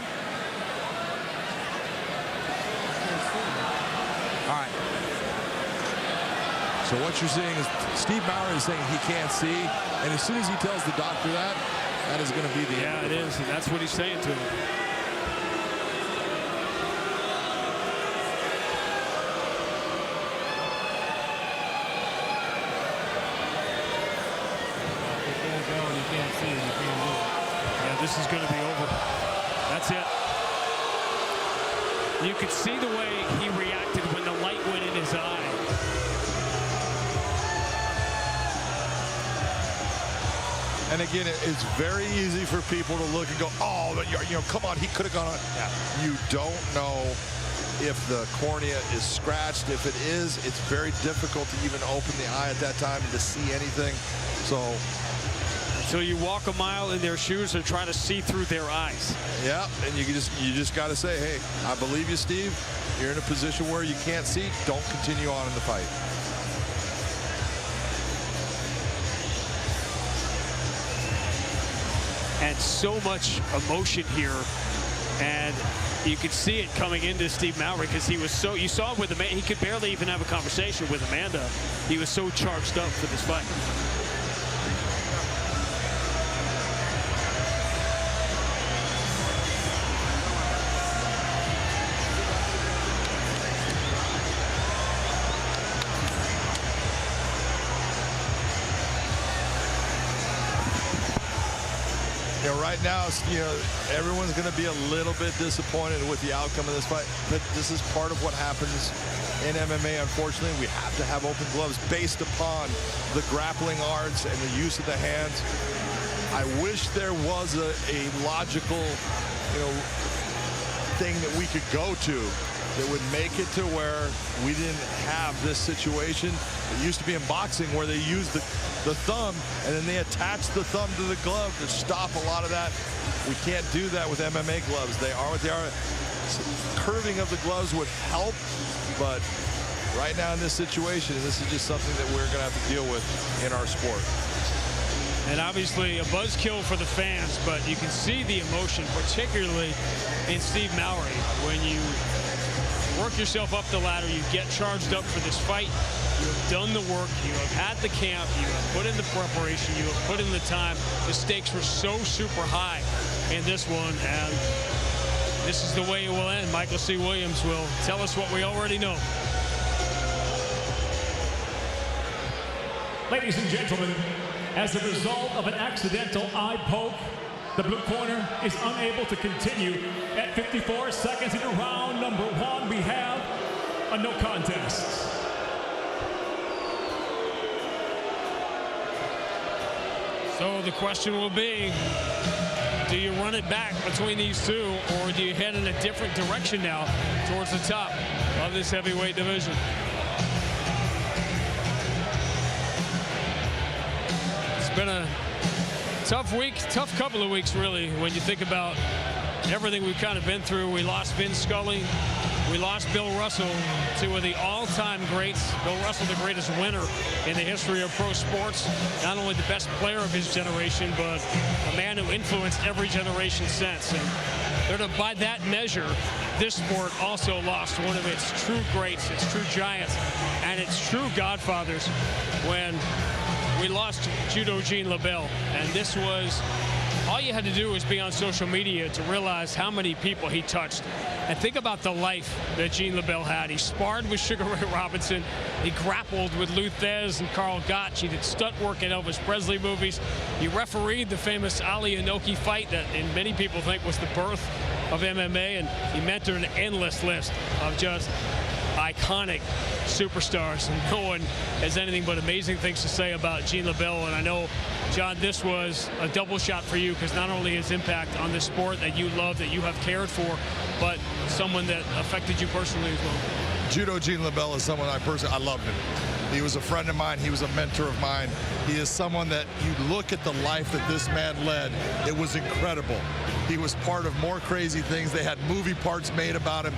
All right. So what you're seeing is Steve Maury is saying he can't see, and as soon as he tells the doctor that, that is going to be the end. Yeah, it is, and that's what he's saying to him. Yeah, this is going to be over. That's it. You could see the way he reacted when the light went in his eye. And again, it's very easy for people to look and go, oh, you know, come on, he could have gone on. Yeah. You don't know if the cornea is scratched. If it is, it's very difficult to even open the eye at that time and to see anything. So until you walk a mile in their shoes and try to see through their eyes. Yeah, and you just got to say, hey, I believe you, Steve. You're in a position where you can't see. Don't continue on in the fight. And so much emotion here, and you could see it coming into Steve Maury because he was so, you saw with Amanda, he could barely even have a conversation with Amanda. He was so charged up for this fight. Right now, you know, everyone's going to be a little bit disappointed with the outcome of this fight, but this is part of what happens in MMA. Unfortunately, we have to have open gloves based upon the grappling arts and the use of the hands. I wish there was a logical, you know, thing that we could go to that would make it to where we didn't have this situation. It used to be in boxing where they used the thumb and then they attached the thumb to the glove to stop a lot of that. We can't do that with MMA gloves. They are what they are. Curving of the gloves would help, but right now in this situation, this is just something that we're going to have to deal with in our sport. And obviously a buzzkill for the fans, but you can see the emotion, particularly in Steve Maury. When you work yourself up the ladder, you get charged up for this fight, you have done the work, you have had the camp, you have put in the preparation, you have put in the time. The stakes were so super high in this one, and this is the way it will end. Michael C. Williams will tell us what we already know. Ladies and gentlemen, as a result of an accidental eye poke, the blue corner is unable to continue. At 54 seconds into round number 1, we have a no contest. So the question will be, do you run it back between these two, or do you head in a different direction now towards the top of this heavyweight division? It's been a tough week, tough couple of weeks, really, when you think about everything we've kind of been through. We lost Vin Scully. We lost Bill Russell, two of the all-time greats. Bill Russell, the greatest winner in the history of pro sports. Not only the best player of his generation, but a man who influenced every generation since. And by that measure, this sport also lost one of its true greats, its true giants, and its true godfathers when we lost Judo Gene LaBelle. And this was, all you had to do was be on social media to realize how many people he touched. And think about the life that Gene LaBelle had. He sparred with Sugar Ray Robinson. He grappled with Lou Thez and Carl Gotch. He did stunt work in Elvis Presley movies. He refereed the famous Ali Inoki fight that many people think was the birth of MMA. And he mentored an endless list of just iconic superstars, and no one has anything but amazing things to say about Gene LaBelle. And I know, John, this was a double shot for you, because not only his impact on the sport that you love, that you have cared for, but someone that affected you personally as well. Judo Gene LaBelle is someone I loved him. He was a friend of mine. He was a mentor of mine. He is someone that you look at the life that this man led. It was incredible. He was part of more crazy things. They had movie parts made about him.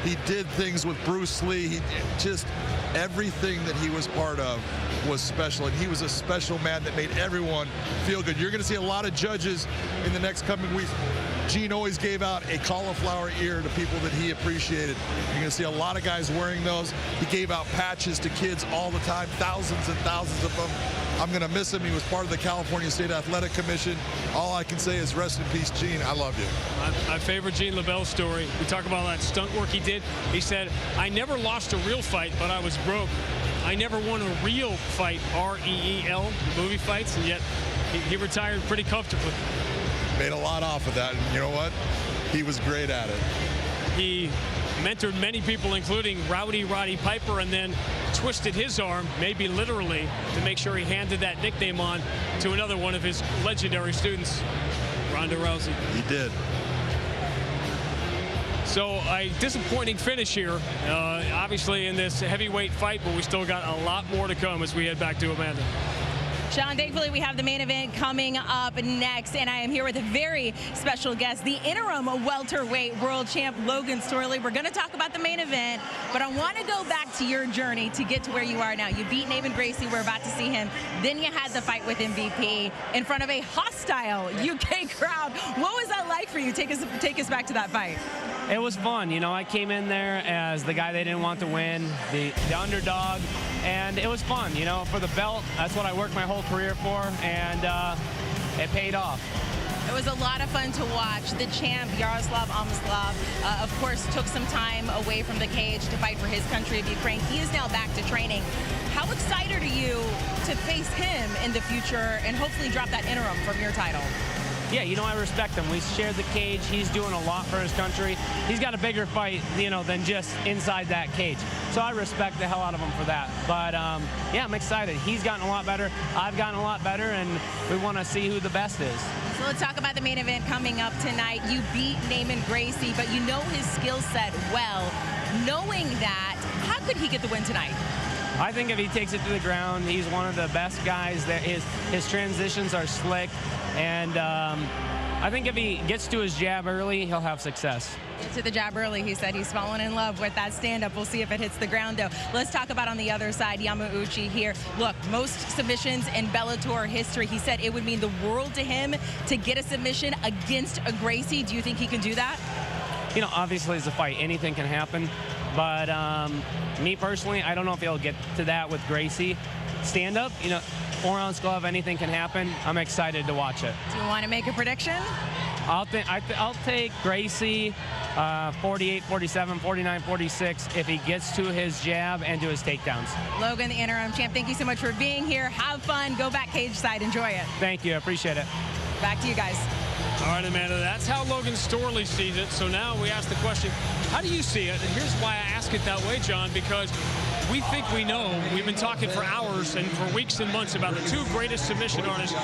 He did things with Bruce Lee. He just, everything that he was part of was special. And he was a special man that made everyone feel good. You're going to see a lot of judges in the next coming weeks. Gene always gave out a cauliflower ear to people that he appreciated. You're going to see a lot of guys wearing those. He gave out patches to kids all the time, thousands and thousands of them. I'm going to miss him. He was part of the California State Athletic Commission. All I can say is rest in peace, Gene. I love you. My favorite Gene LaBelle story, we talk about that stunt work he did. He said, I never lost a real fight, but I was broke. I never won a real fight, R-E-E-L, movie fights, and yet he retired pretty comfortably. Made a lot off of that, and you know what? He was great at it. He mentored many people, including Rowdy Roddy Piper, and then twisted his arm, maybe literally, to make sure he handed that nickname on to another one of his legendary students, Ronda Rousey. He did. So a disappointing finish here, obviously in this heavyweight fight, but we still got a lot more to come as we head back to Amanda. Sean, thankfully we have the main event coming up next, and I am here with a very special guest, the interim welterweight world champ, Logan Storley. We're going to talk about the main event, but I want to go back to your journey to get to where you are now. You beat Naaman Gracie. We're about to see him. Then you had the fight with MVP in front of a hostile UK crowd. What was that like for you? Take us back to that fight. It was fun. You know, I came in there as the guy they didn't want to win, the underdog, and it was fun. You know, for the belt, that's what I worked my whole career for, and it paid off. It was a lot of fun to watch. The champ, Yaroslav Amosov, of course, took some time away from the cage to fight for his country of Ukraine. He is now back to training. How excited are you to face him in the future and hopefully drop that interim from your title? Yeah, you know, I respect him. We shared the cage. He's doing a lot for his country. He's got a bigger fight, you know, than just inside that cage. So I respect the hell out of him for that. But, yeah, I'm excited. He's gotten a lot better. I've gotten a lot better, and we want to see who the best is. So let's talk about the main event coming up tonight. You beat Naaman Gracie, but you know his skill set well. Knowing that, how could he get the win tonight? I think if he takes it to the ground, he's one of the best guys. That his transitions are slick, and I think if he gets to his jab early, he'll have success. Get to the jab early, he said. He's fallen in love with that stand-up. We'll see if it hits the ground, though. Let's talk about on the other side, Yamauchi here. Look, most submissions in Bellator history. He said it would mean the world to him to get a submission against a Gracie. Do you think he can do that? You know, obviously, it's a fight. Anything can happen. But me personally, I don't know if he'll get to that with Gracie. Stand up, you know, 4-ounce glove, anything can happen. I'm excited to watch it. Do you want to make a prediction? I'll take Gracie 48, 47, 49, 46 if he gets to his jab and to his takedowns. Logan, the interim champ, thank you so much for being here. Have fun. Go back cage side. Enjoy it. Thank you. I appreciate it. Back to you guys. All right, Amanda, that's how Logan Storley sees it. So now we ask the question, how do you see it? And here's why I ask it that way, John, because we think we know. We've been talking for hours and for weeks and months about the two greatest submission artists.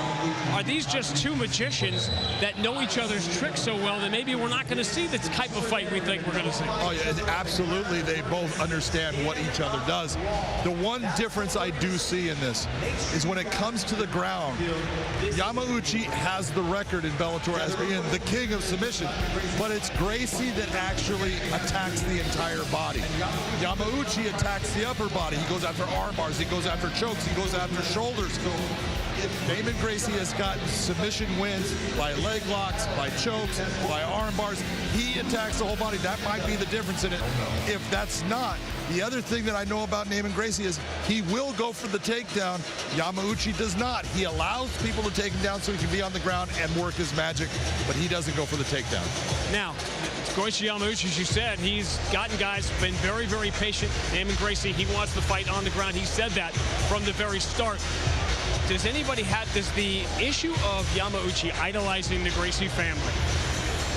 Are these just two magicians that know each other's tricks so well that maybe we're not going to see the type of fight we think we're going to see? Oh, yeah, absolutely. They both understand what each other does. The one difference I do see in this is when it comes to the ground, Yamauchi has the record in Bellator as being the king of submission, but it's Gracie that actually attacks the entire body. Yamauchi attacks the upper body. He goes after arm bars, he goes after chokes, he goes after shoulders. Naaman Gracie has gotten submission wins by leg locks, by chokes, by arm bars. He attacks the whole body. That might be the difference in it. If that's not, the other thing that I know about Naaman Gracie is he will go for the takedown. Yamauchi does not. He allows people to take him down so he can be on the ground and work his magic, but he doesn't go for the takedown. Now, Goichi Yamauchi, as you said, he's gotten guys, been very, very patient. Naaman Gracie, he wants the fight on the ground. He said that from the very start. Does the issue of Yamauchi idolizing the Gracie family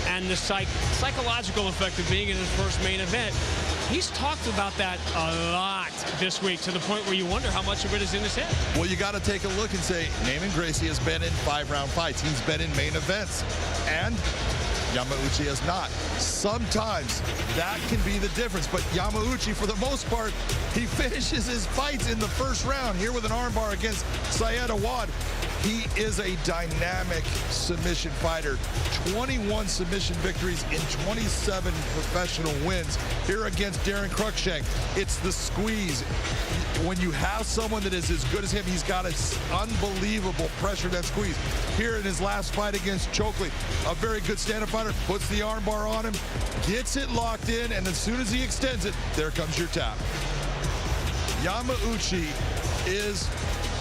and the psychological effect of being in his first main event, he's talked about that a lot this week to the point where you wonder how much of it is in his head. Well, you got to take a look and say, Naaman Gracie has been in 5-round fights. He's been in main events. And Yamauchi has not. Sometimes that can be the difference, but Yamauchi, for the most part, he finishes his fights in the first round here with an armbar against Syed Awad. He is a dynamic submission fighter. 21 submission victories in 27 professional wins. Here against Darren Cruikshank, it's the squeeze. When you have someone that is as good as him, he's got an unbelievable pressure, that squeeze. Here in his last fight against Chokely, a very good stand-up fighter, puts the armbar on him, gets it locked in, and as soon as he extends it, there comes your tap. Yamauchi is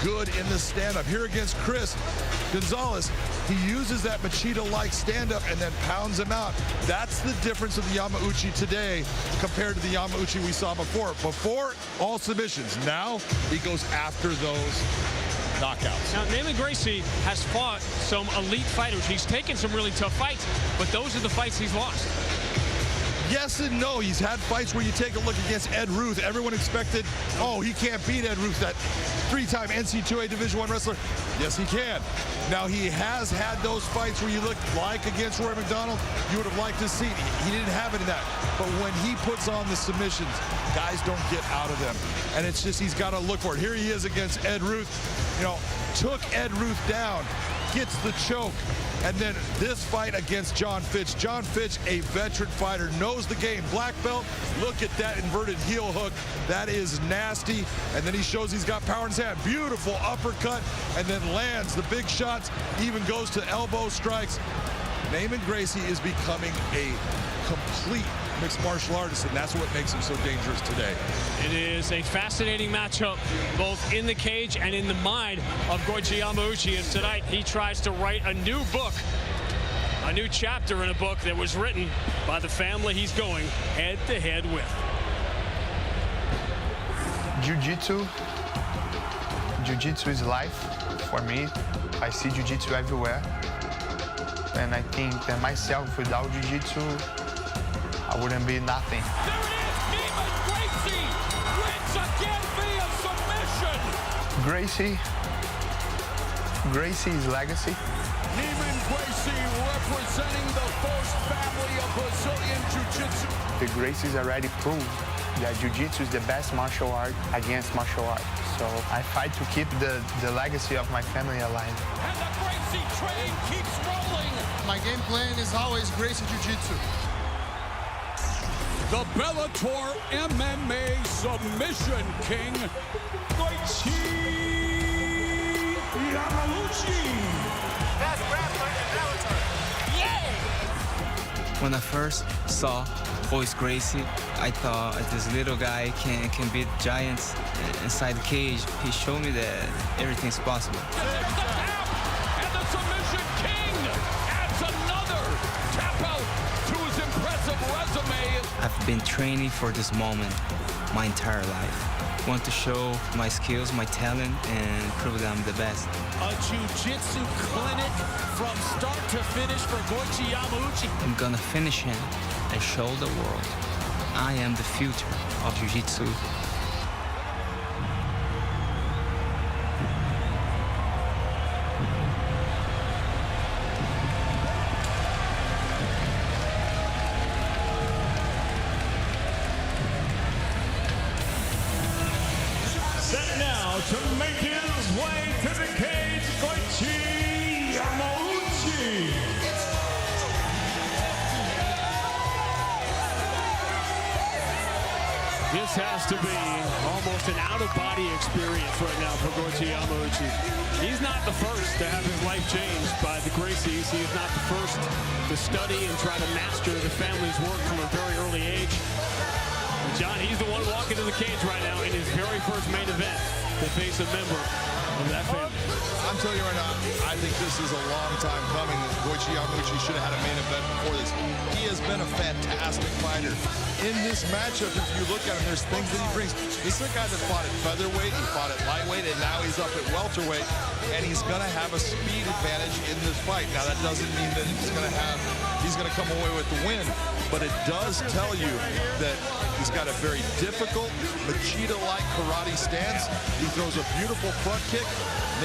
good in the stand-up. Here against Chris Gonzalez, he uses that Machida-like stand-up and then pounds him out. That's the difference of the Yamauchi today compared to the Yamauchi we saw before. Before, all submissions. Now, he goes after those knockouts. Now, Naaman Gracie has fought some elite fighters. He's taken some really tough fights, but those are the fights he's lost. Yes and no. He's had fights where you take a look against Ed Ruth. Everyone expected, oh, he can't beat Ed Ruth, that three-time NCAA Division I wrestler. Yes, he can. Now, he has had those fights where you look like against Roy McDonald, you would have liked to see. He didn't have any of that. But when he puts on the submissions, guys don't get out of them. And it's just he's got to look for it. Here he is against Ed Ruth. You know, took Ed Ruth down, gets the choke. And then this fight against John Fitch. John Fitch, a veteran fighter, knows the game. Black belt, look at that inverted heel hook. That is nasty. And then he shows he's got power in his hand. Beautiful uppercut, and then lands the big shots, even goes to elbow strikes. Naaman Gracie is becoming a complete mixed martial artist, and that's what makes him so dangerous today. It is a fascinating matchup, both in the cage and in the mind of Goichi Yamauchi. And tonight, he tries to write a new book, a new chapter in a book that was written by the family he's going head-to-head with. Jiu-Jitsu is life for me. I see Jiu-Jitsu everywhere. And I think that myself, without Jiu-Jitsu, I wouldn't be nothing. There it is, Naaman Gracie wins again via submission. Gracie's legacy. Naaman Gracie representing the first family of Brazilian Jiu-Jitsu. The Gracie's already proved that Jiu-Jitsu is the best martial art against martial art. So I fight to keep the legacy of my family alive. And the Gracie train keeps rolling. My game plan is always Gracie Jiu-Jitsu. The Bellator MMA Submission King, Goichi Yamauchi. Best grappler in Bellator. Yeah! When I first saw Royce Gracie, I thought this little guy can beat giants inside the cage. He showed me that everything's possible. There's the tap, and the submission king adds another tap out to his impressive resume. I've been training for this moment my entire life. I want to show my skills, my talent, and prove that I'm the best. A jiu-jitsu clinic from start to finish for Goichi Yamauchi. I'm gonna finish him and show the world I am the future of Jiu-Jitsu. Set now to make his way to the cage, Goichi Yamauchi. This has to be almost an out-of-body experience right now for Goichi Yamauchi. He's not the first to have his life changed by the Gracies. He is not the first to study and try to master the family's work from a very early age. And John, he's the one walking to the cage right now in his very first main event to face a member of that family. I'm telling you right now, I think this is a long time coming. Goichi Yamauchi should have had a main event before this. He has been a fantastic fighter. In this matchup, if you look at him, there's things that he brings. This is a guy that fought at featherweight, he fought at lightweight, and now he's up at welterweight, and he's going to have a speed advantage in this fight. Now, that doesn't mean that he's going to come away with the win, but it does tell you that he's got a very difficult, Machida-like karate stance. He throws a beautiful front kick.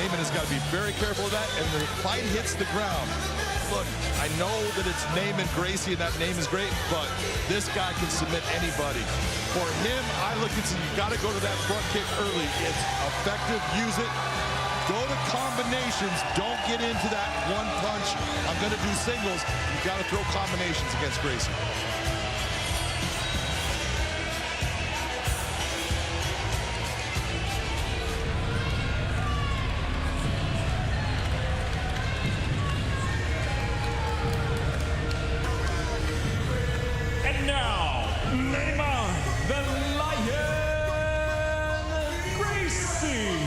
Naaman has got to be very careful of that, and the fight hits the ground. look, I know that it's name and Gracie, and that name is great, but this guy can submit anybody. For him, I look and say, you got to go to that front kick early. It's effective. Use it. Go to combinations. Don't get into that one punch. I'm going to do singles. You got to throw combinations against Gracie. And now, Neymar, the Lion, Gracie.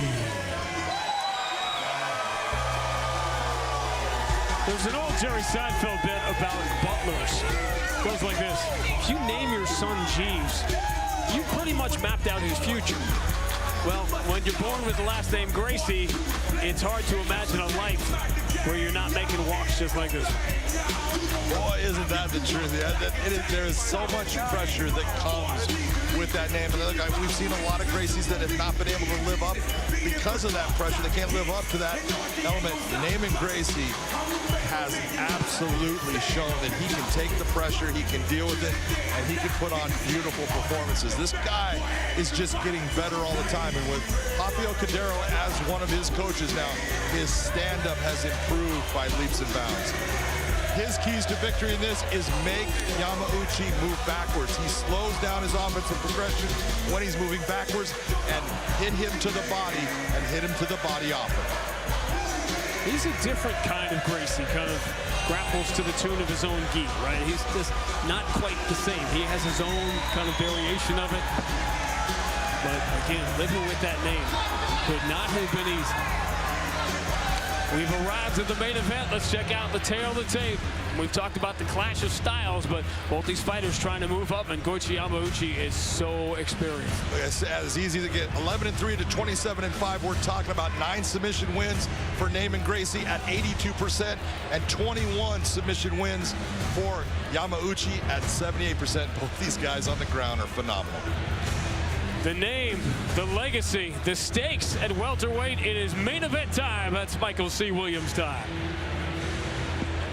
There's an old Jerry Seinfeld bit about butlers. It goes like this. If you name your son Jeeves, you pretty much mapped out his future. Well, when you're born with the last name Gracie, it's hard to imagine a life where you're not making walks just like this. Boy, isn't that the truth? There is so much pressure that comes with that name. And look, we've seen a lot of Gracies that have not been able to live up because of that pressure. They can't live up to that element. Naming Gracie has absolutely shown that he can take the pressure, he can deal with it, and he can put on beautiful performances. This guy is just getting better all the time. And with Rafael Cordero as one of his coaches now, his stand-up has improved by leaps and bounds. His keys to victory in this is make Yamauchi move backwards. He slows down his offensive progression when he's moving backwards and hit him to the body and hit him to the body often. He's a different kind of Gracie, kind of grapples to the tune of his own gi, right? He's just not quite the same. He has his own kind of variation of it. But again, living with that name could not have been easy. We've arrived at the main event. Let's check out the tail of the tape. We've talked about the clash of styles, but both these fighters trying to move up, and Goichi Yamauchi is so experienced. It's easy to get 11-3 to 27-5. We're talking about 9 submission wins for Naaman Gracie at 82% and 21 submission wins for Yamauchi at 78%. Both these guys on the ground are phenomenal. The name, the legacy, the stakes at welterweight. It is main event time. That's Michael C. Williams time.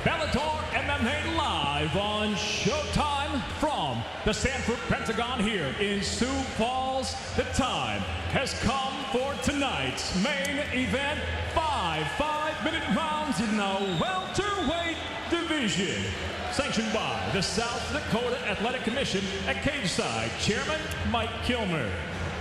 Bellator MMA live on Showtime from the Sanford Pentagon here in Sioux Falls. The time has come for tonight's main event. 5 5-minute rounds in the welterweight division. Sanctioned by the South Dakota Athletic Commission at Cageside Chairman Mike Kilmer.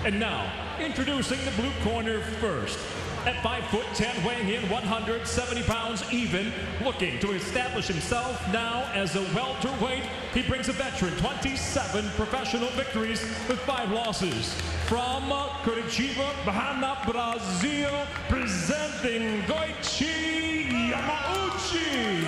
And now, introducing the blue corner first. At 5'10", weighing in 170 pounds even, looking to establish himself now as a welterweight. He brings a veteran 27 professional victories with 5 losses. From Curitiba, Bahia, Brazil, presenting Goichi Yamauchi.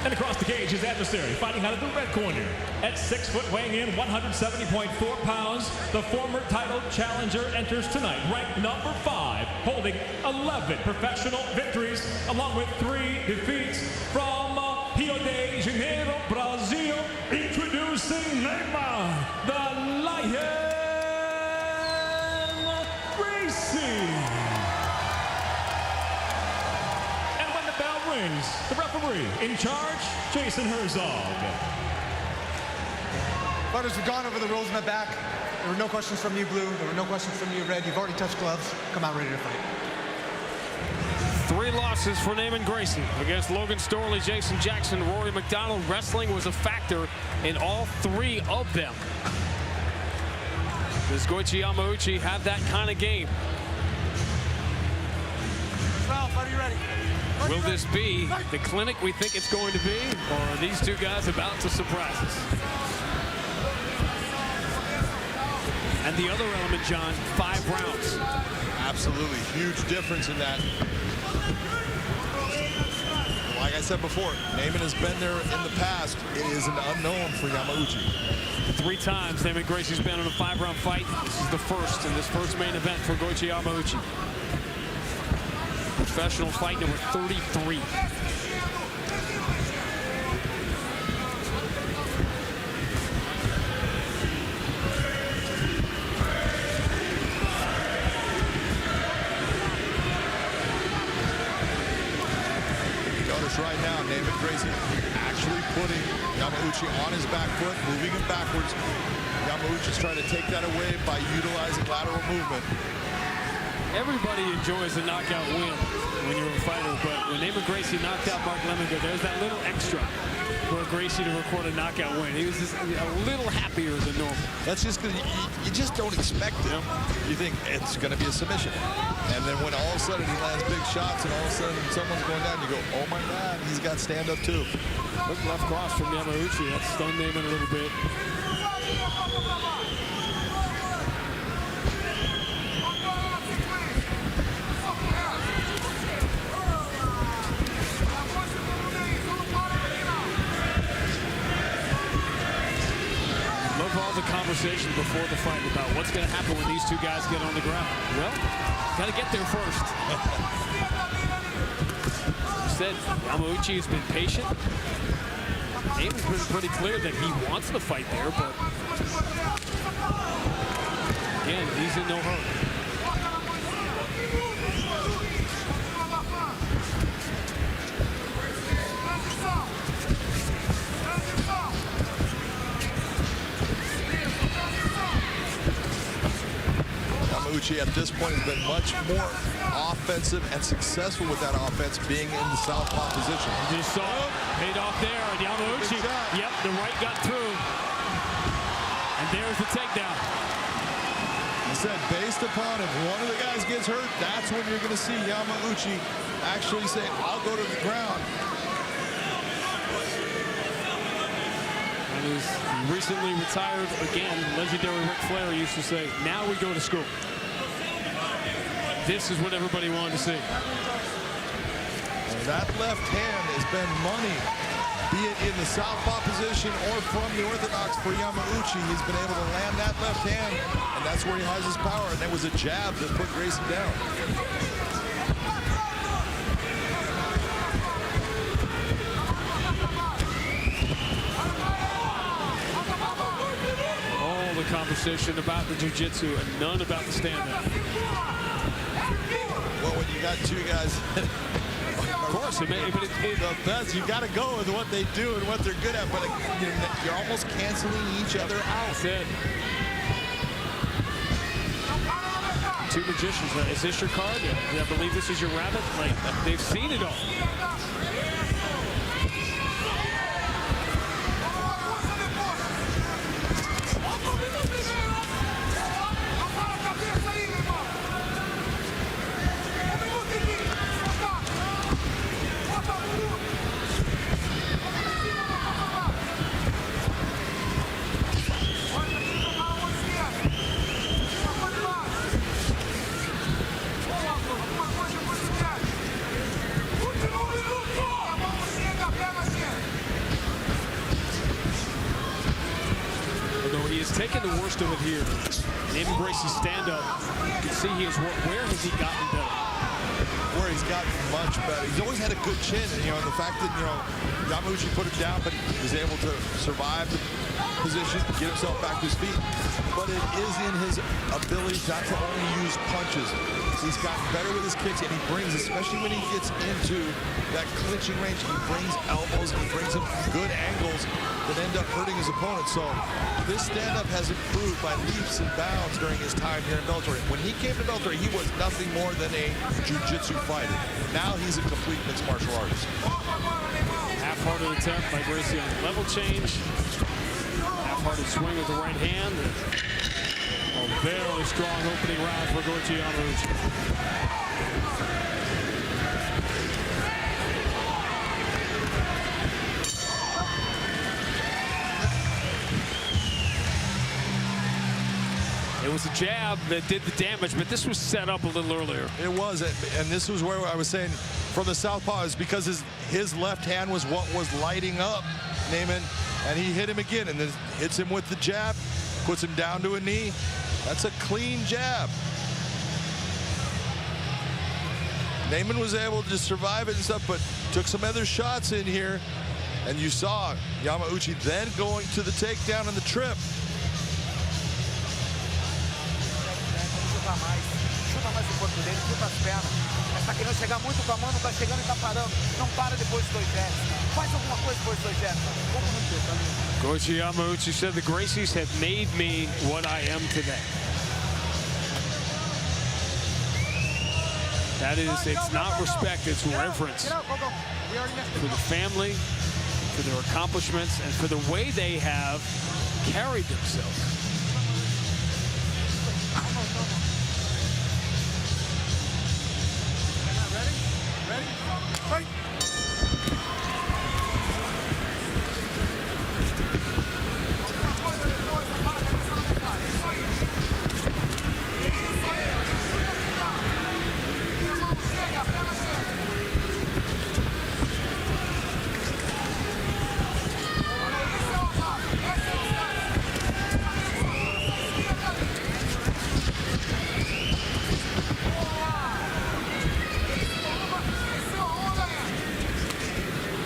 And across the cage, his adversary, fighting out of the red corner. At 6 foot, weighing in 170.4 pounds, the former title challenger enters tonight, ranked number 5, holding 11 professional victories, along with 3 defeats. From Rio de Janeiro, Brazil, introducing Neymar, the Lion, Gracie. The referee in charge, Jason Herzog. Fighters, we've gone over the rules in the back. There were no questions from you, blue. There were no questions from you, red. You've already touched gloves. Come out ready to fight. 3 losses for Naaman Gracie against Logan Storley, Jason Jackson, Rory McDonald. Wrestling was a factor in all 3 of them. Does Goichi Yamauchi have that kind of game? Ralph, are you ready? Will this be the clinic we think it's going to be, or are these 2 guys about to surprise us? And the other element, John, 5 rounds. Absolutely, huge difference in that. Like I said before, Naaman has been there in the past. It is an unknown for Yamauchi. 3 times Naaman Gracie's been in a 5-round fight. This is the first in this first main event for Goichi Yamauchi. Professional fight number 33. Gracie actually putting Yamauchi on his back foot, moving him backwards. Yamauchi's trying to take that away by utilizing lateral movement. Everybody enjoys a knockout win when you're a fighter, but when Neiman Gracie knocked out Mark Lemminger, there's that little extra for Gracie to record a knockout win. He was just a little happier than normal. That's just because you just don't expect it. You think it's going to be a submission. And then when all of a sudden he lands big shots and all of a sudden someone's going down, you go, oh my God, he's got stand-up too. Look, left cross from Yamauchi. That stunned Neiman a little bit. All the conversation before the fight about what's going to happen when these two guys get on the ground. Well, got to get there first. Instead, Yamauchi has been patient. Neiman's been pretty clear that he wants the fight there, but again, he's in no hurry. Yamauchi at this point has been much more offensive and successful with that offense being in the southpaw position. You just saw it, paid off there, and Yamauchi, yep, the right got through. And there's the takedown. I said, based upon if one of the guys gets hurt, that's when you're going to see Yamauchi actually say, I'll go to the ground. And he's recently retired again. Legendary Ric Flair used to say, now we go to school. This is what everybody wanted to see. That left hand has been money, be it in the southpaw position or from the orthodox for Yamauchi. He's been able to land that left hand, and that's where he has his power. And that was a jab that put Gracie down. All the conversation about the jiu-jitsu and none about the stand-up. Well, when you got two guys, of course, but the best, you got to go with what they do and what they're good at, but you're almost canceling each other out. That's it. Two magicians. Is this your card? I believe this is your rabbit. Like, they've seen it all. Taking the worst of it here. Neiman Gracie's stand-up. You can see he has worked. Where has he gotten better? Where he's gotten much better. He's always had a good chin, and the fact that Yamauchi put him down, but he was able to survive the position, get himself back to his feet. But it is in his ability not to only use punches. He's gotten better with his kicks, and he brings, especially when he gets into that clinching range, he brings elbows, and he brings him good angles that end up hurting his opponent. So this stand-up has improved by leaps and bounds during his time here in Bellator. When he came to Bellator, he was nothing more than a jiu-jitsu fighter. Now he's a complete mixed martial artist. Half-hearted attempt by Gracie on the level change. Half-hearted swing with the right hand. A very strong opening round for Goichi Yamauchi. It was a jab that did the damage, but this was set up a little earlier. It was, and this was where I was saying from the southpaw is because his left hand was what was lighting up Neiman, and he hit him again, and then hits him with the jab, puts him down to a knee. That's a clean jab. Neiman was able to survive it and stuff, but took some other shots in here, and you saw Yamauchi then going to the takedown and the trip. aguenta mais o corpo dele, chuta as pernas. Mas tá querendo chegar muito com a mão, não tá chegando e tá parando. Não para depois de 2 jabs. Faz alguma coisa depois de 2 jabs. Vamos no teu, tá lindo. Goichi Yamauchi said the Gracies have made me what I am today. That is, it's not respect, it's reverence for the family, for their accomplishments, and for the way they have carried themselves. Ready? Fight!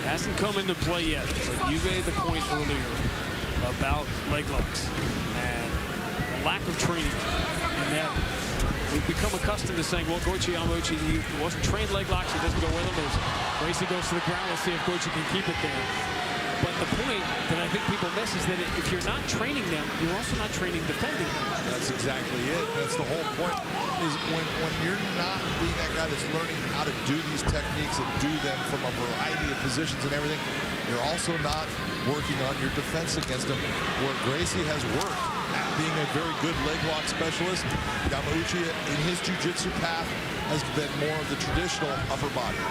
Hasn't come into play yet, but you made the point earlier about leg locks and the lack of training. And that we've become accustomed to saying, well, Goichi Yamauchi, he wasn't trained leg locks, he doesn't go with them. As Gracie goes to the ground, let's see if Goichi can keep it there. But the point that I think people miss is that if you're not training them, you're also not training defending them. That's exactly it. That's the whole point, is when you're not being that guy that's learning how to do these techniques and do them from a variety of positions and everything, you're also not working on your defense against them, where Gracie has worked at being a very good leg lock specialist. Yamauchi, in his jiu-jitsu path, has been more of the traditional upper body.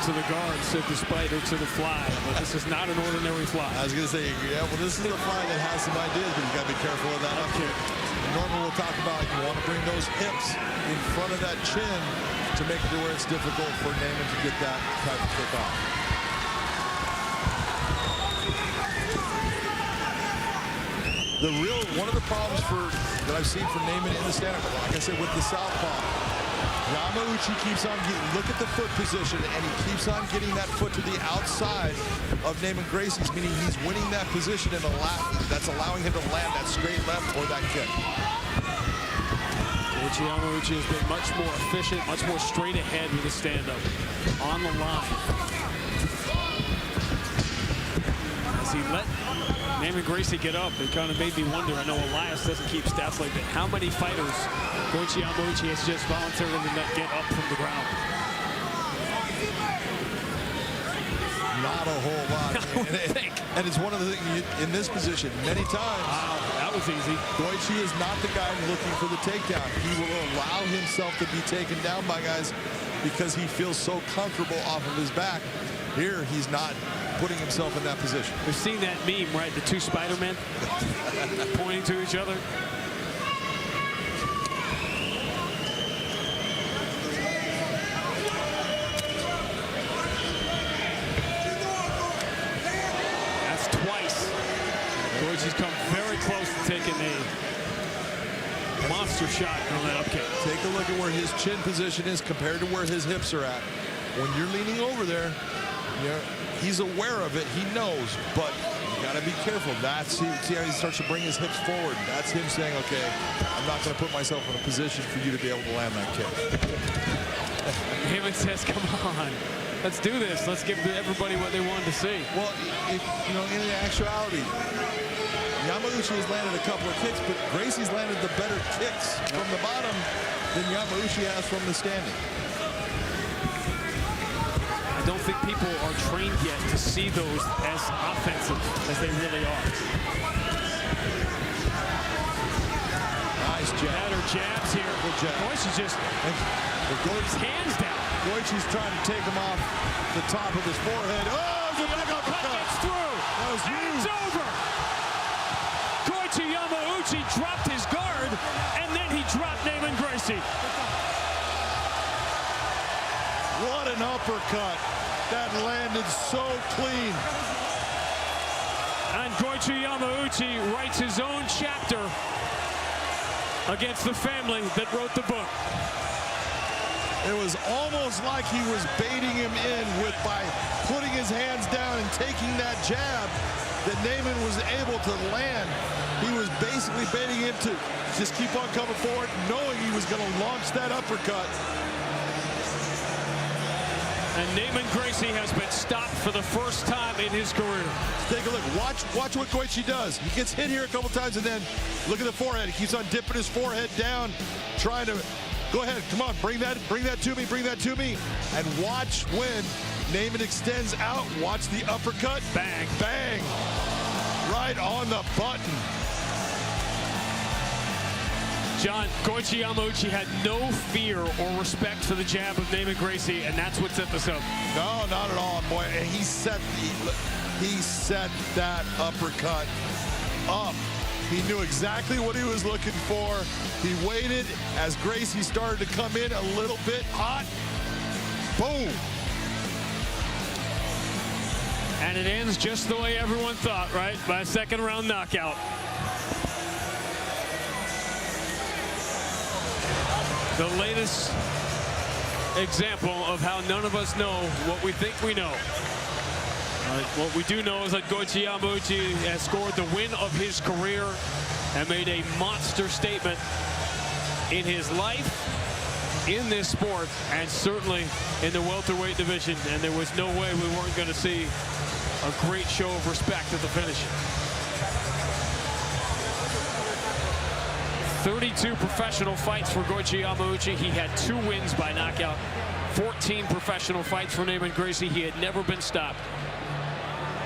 To the guard, said the spider to the fly, but this is not an ordinary fly. I was going to say, yeah, well, this is a fly that has some ideas, but you got to be careful of that up kick. Normally we'll talk about you want to bring those hips in front of that chin to make it to where it's difficult for Naaman to get that type of kick off. One of the problems that I've seen for Naaman in the stand-up, like I said, with the southpaw, Yamauchi keeps on getting, look at the foot position, and he keeps on getting that foot to the outside of Naaman Gracie's, meaning he's winning that position and that's allowing him to land that straight left or that kick. Goichi Yamauchi has been much more efficient, much more straight ahead with the stand-up on the line. As he let Naaman Gracie get up, it kind of made me wonder. I know Elias doesn't keep stats like that. How many fighters Goichi Yamauchi has just voluntarily let get up from the ground? Not a whole lot. And it's one of the things in this position, many times. Wow, that was easy. Goichi is not the guy looking for the takedown. He will allow himself to be taken down by guys because he feels so comfortable off of his back. Here, he's not putting himself in that position. We've seen that meme, right? The two Spider-Men pointing to each other. That's twice. Goichi's come very close to taking a monster shot on that upkick. Take a look at where his chin position is compared to where his hips are at. When you're leaning over there, he's aware of it. He knows, but you got to be careful. See how he starts to bring his hips forward. That's him saying, okay, I'm not going to put myself in a position for you to be able to land that kick. Naaman says, come on, let's do this. Let's give everybody what they wanted to see. Well, in actuality, Yamauchi has landed a couple of kicks, but Gracie's landed the better kicks from the bottom than Yamauchi has from the standing. I don't think people are trained yet to see those as offensive as they really are. Nice jab. Better jabs here. Good jab. Goichi's just put his hands down. Goichi's trying to take him off the top of his forehead. Oh, the big uppercut. It's through. That was huge. It's over. Goichi Yamauchi dropped his guard, and then he dropped Naaman Gracie. What an uppercut. That landed so clean. And Goichi Yamauchi writes his own chapter against the family that wrote the book. It was almost like he was baiting him in by putting his hands down and taking that jab that Naaman was able to land. He was basically baiting him to just keep on coming forward, knowing he was going to launch that uppercut. And Naaman Gracie has been stopped for the first time in his career. Take a look. Watch what Goichi does. He gets hit here a couple times, and then look at the forehead. He keeps on dipping his forehead down, trying to go ahead. Come on, bring that to me. Bring that to me. And watch when Naaman extends out. Watch the uppercut. Bang, bang, right on the button. John, Goichi Yamauchi had no fear or respect for the jab of Naaman Gracie, and that's what set this up. No, not at all, boy. And he set that uppercut up. He knew exactly what he was looking for. He waited as Gracie started to come in a little bit hot. Boom. And it ends just the way everyone thought, right? By a second round knockout. The latest example of how none of us know what we think we know. What we do know is that Goichi Yamauchi has scored the win of his career and made a monster statement in his life, in this sport, and certainly in the welterweight division. And there was no way we weren't going to see a great show of respect at the finish. 32 professional fights for Goichi Yamauchi. He had 2 wins by knockout. 14 professional fights for Naaman Gracie. He had never been stopped.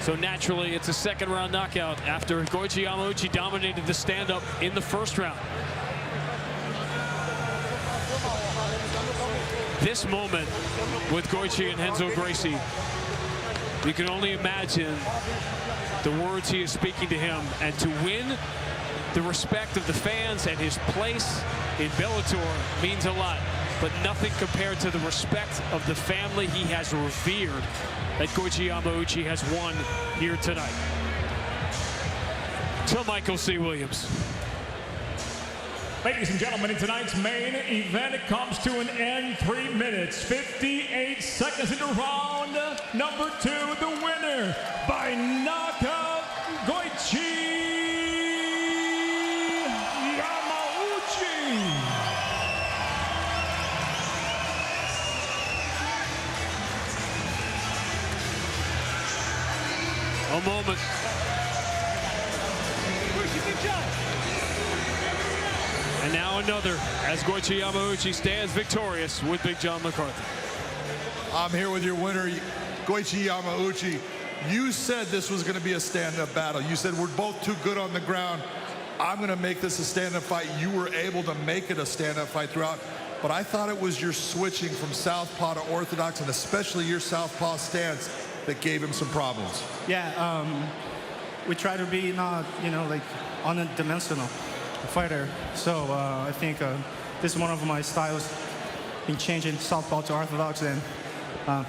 So naturally, it's a second round knockout after Goichi Yamauchi dominated the stand-up in the first round. This moment with Goichi and Renzo Gracie, you can only imagine the words he is speaking to him, and to win the respect of the fans and his place in Bellator means a lot, but nothing compared to the respect of the family he has revered that Goichi Yamauchi has won here tonight. To Michael C. Williams. Ladies and gentlemen, in tonight's main event, it comes to an end. 3 minutes, 58 seconds into round number 2. The winner by knockout, Goichi A moment. And now another, as Goichi Yamauchi stands victorious with Big John McCarthy. I'm here with your winner, Goichi Yamauchi. You said this was going to be a stand-up battle. You said we're both too good on the ground. I'm going to make this a stand-up fight. You were able to make it a stand-up fight throughout. But I thought it was your switching from southpaw to orthodox, and especially your southpaw stance, that gave him some problems. Yeah, we try to be not, like unidimensional fighter. So I think this is one of my styles in changing southpaw to orthodox, and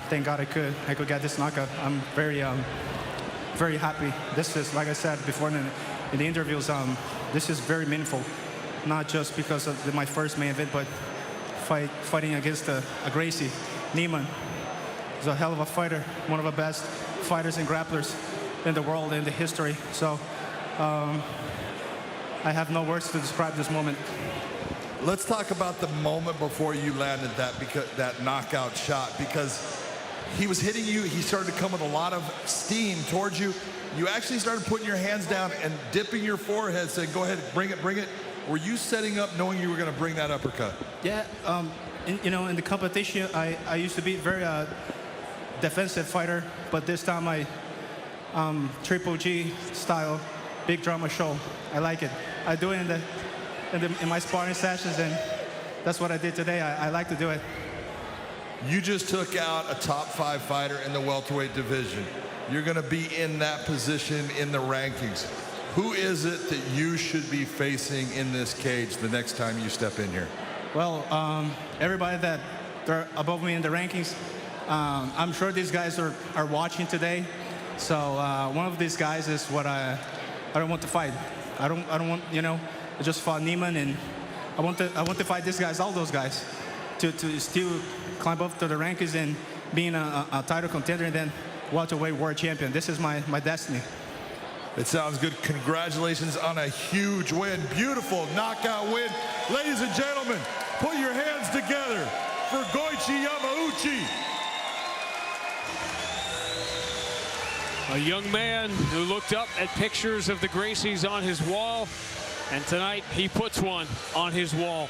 thank God I could get this knockout. I'm very happy. This is, like I said before in the interviews, this is very meaningful, not just because of my first main event, but fighting against a Gracie. Naaman is a hell of a fighter, one of the best fighters and grapplers in the world, in the history. So I have no words to describe this moment. Let's talk about the moment before you landed that knockout shot, because he was hitting you. He started to come with a lot of steam towards you. You actually started putting your hands down and dipping your forehead, saying, go ahead, bring it, bring it. Were you setting up knowing you were going to bring that uppercut? Yeah, in the competition, I used to be very defensive fighter, but this time I Triple G style, big drama show. I like it. I do it in my sparring sessions, and that's what I did today. I like to do it. You just took out a top 5 fighter in the welterweight division. You're going to be in that position in the rankings. Who is it that you should be facing in this cage the next time you step in here? Well, everybody that they're above me in the rankings, I'm sure these guys are watching today. So one of these guys is what I don't want to fight. I don't want, I just fought Naaman, and I want to fight these guys, all those guys. to still climb up to the rankings and being a title contender and then welterweight world champion. This is my destiny. It sounds good. Congratulations on a huge win. Beautiful knockout win. Ladies and gentlemen, put your hands together for Goichi Yamauchi. A young man who looked up at pictures of the Gracies on his wall, and tonight he puts one on his wall.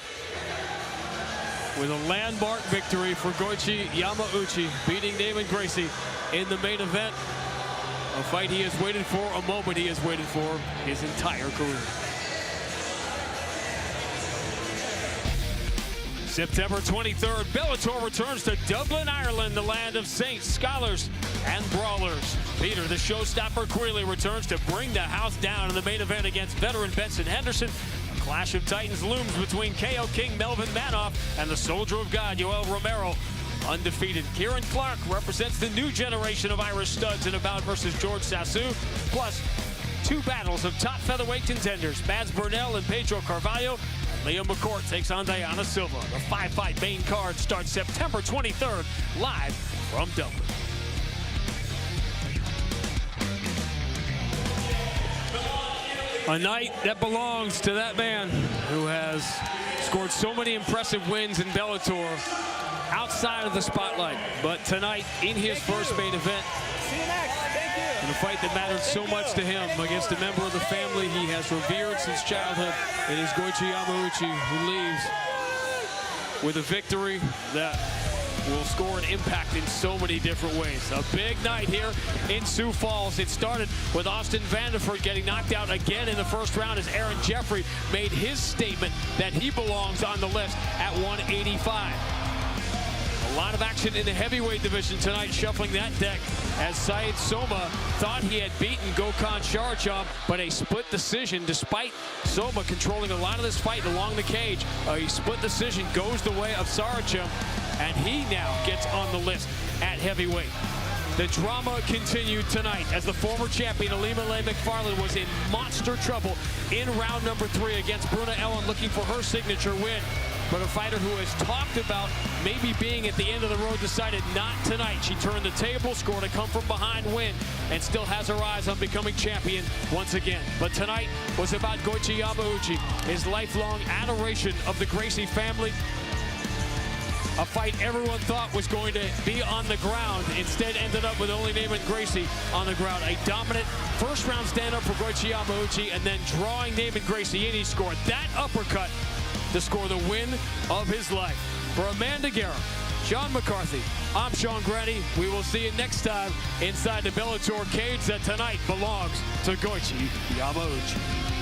With a landmark victory for Goichi Yamauchi, beating Damon Gracie in the main event. A fight he has waited for, a moment he has waited for his entire career. September 23rd, Bellator returns to Dublin, Ireland, the land of saints, scholars, and brawlers. Peter, the showstopper, Queeley returns to bring the house down in the main event against veteran Benson Henderson. A clash of titans looms between KO King Melvin Manoff and the soldier of God, Yoel Romero. Undefeated, Kieran Clark represents the new generation of Irish studs in a bout versus George Sasu. Plus, two battles of top featherweight contenders, Mads Burnell and Pedro Carvalho. Liam Mccourt takes on Diana Silva. The 5-fight main card starts September 23rd, live from Dublin. A night that belongs to that man who has scored so many impressive wins in Bellator outside of the spotlight. But tonight, in his first main event, in a fight that mattered so much to him against a member of the family he has revered since childhood, it is Goichi Yamauchi who leaves with a victory that will score an impact in so many different ways. A big night here in Sioux Falls. It started with Austin Vanderford getting knocked out again in the first round as Aaron Jeffrey made his statement that he belongs on the list at 185. A lot of action in the heavyweight division tonight, shuffling that deck as Said Soma thought he had beaten Gokhan Sharachov, but a split decision, despite Soma controlling a lot of this fight along the cage. A split decision goes the way of Sarachev, and he now gets on the list at heavyweight. The drama continued tonight as the former champion Alima Leigh McFarland was in monster trouble in round number 3 against Bruna Ellen, looking for her signature win. But a fighter who has talked about maybe being at the end of the road decided not tonight. She turned the table, scored a come-from-behind win, and still has her eyes on becoming champion once again. But tonight was about Goichi Yamauchi, his lifelong adoration of the Gracie family. A fight everyone thought was going to be on the ground, instead ended up with only Damon Gracie on the ground. A dominant first-round stand-up for Goichi Yamauchi, and then drawing Damon Gracie in, he scored that uppercut to score the win of his life. For Amanda Guerra, Sean McCarthy, I'm Sean Grady. We will see you next time inside the Bellator cage that tonight belongs to Goichi Yamauchi.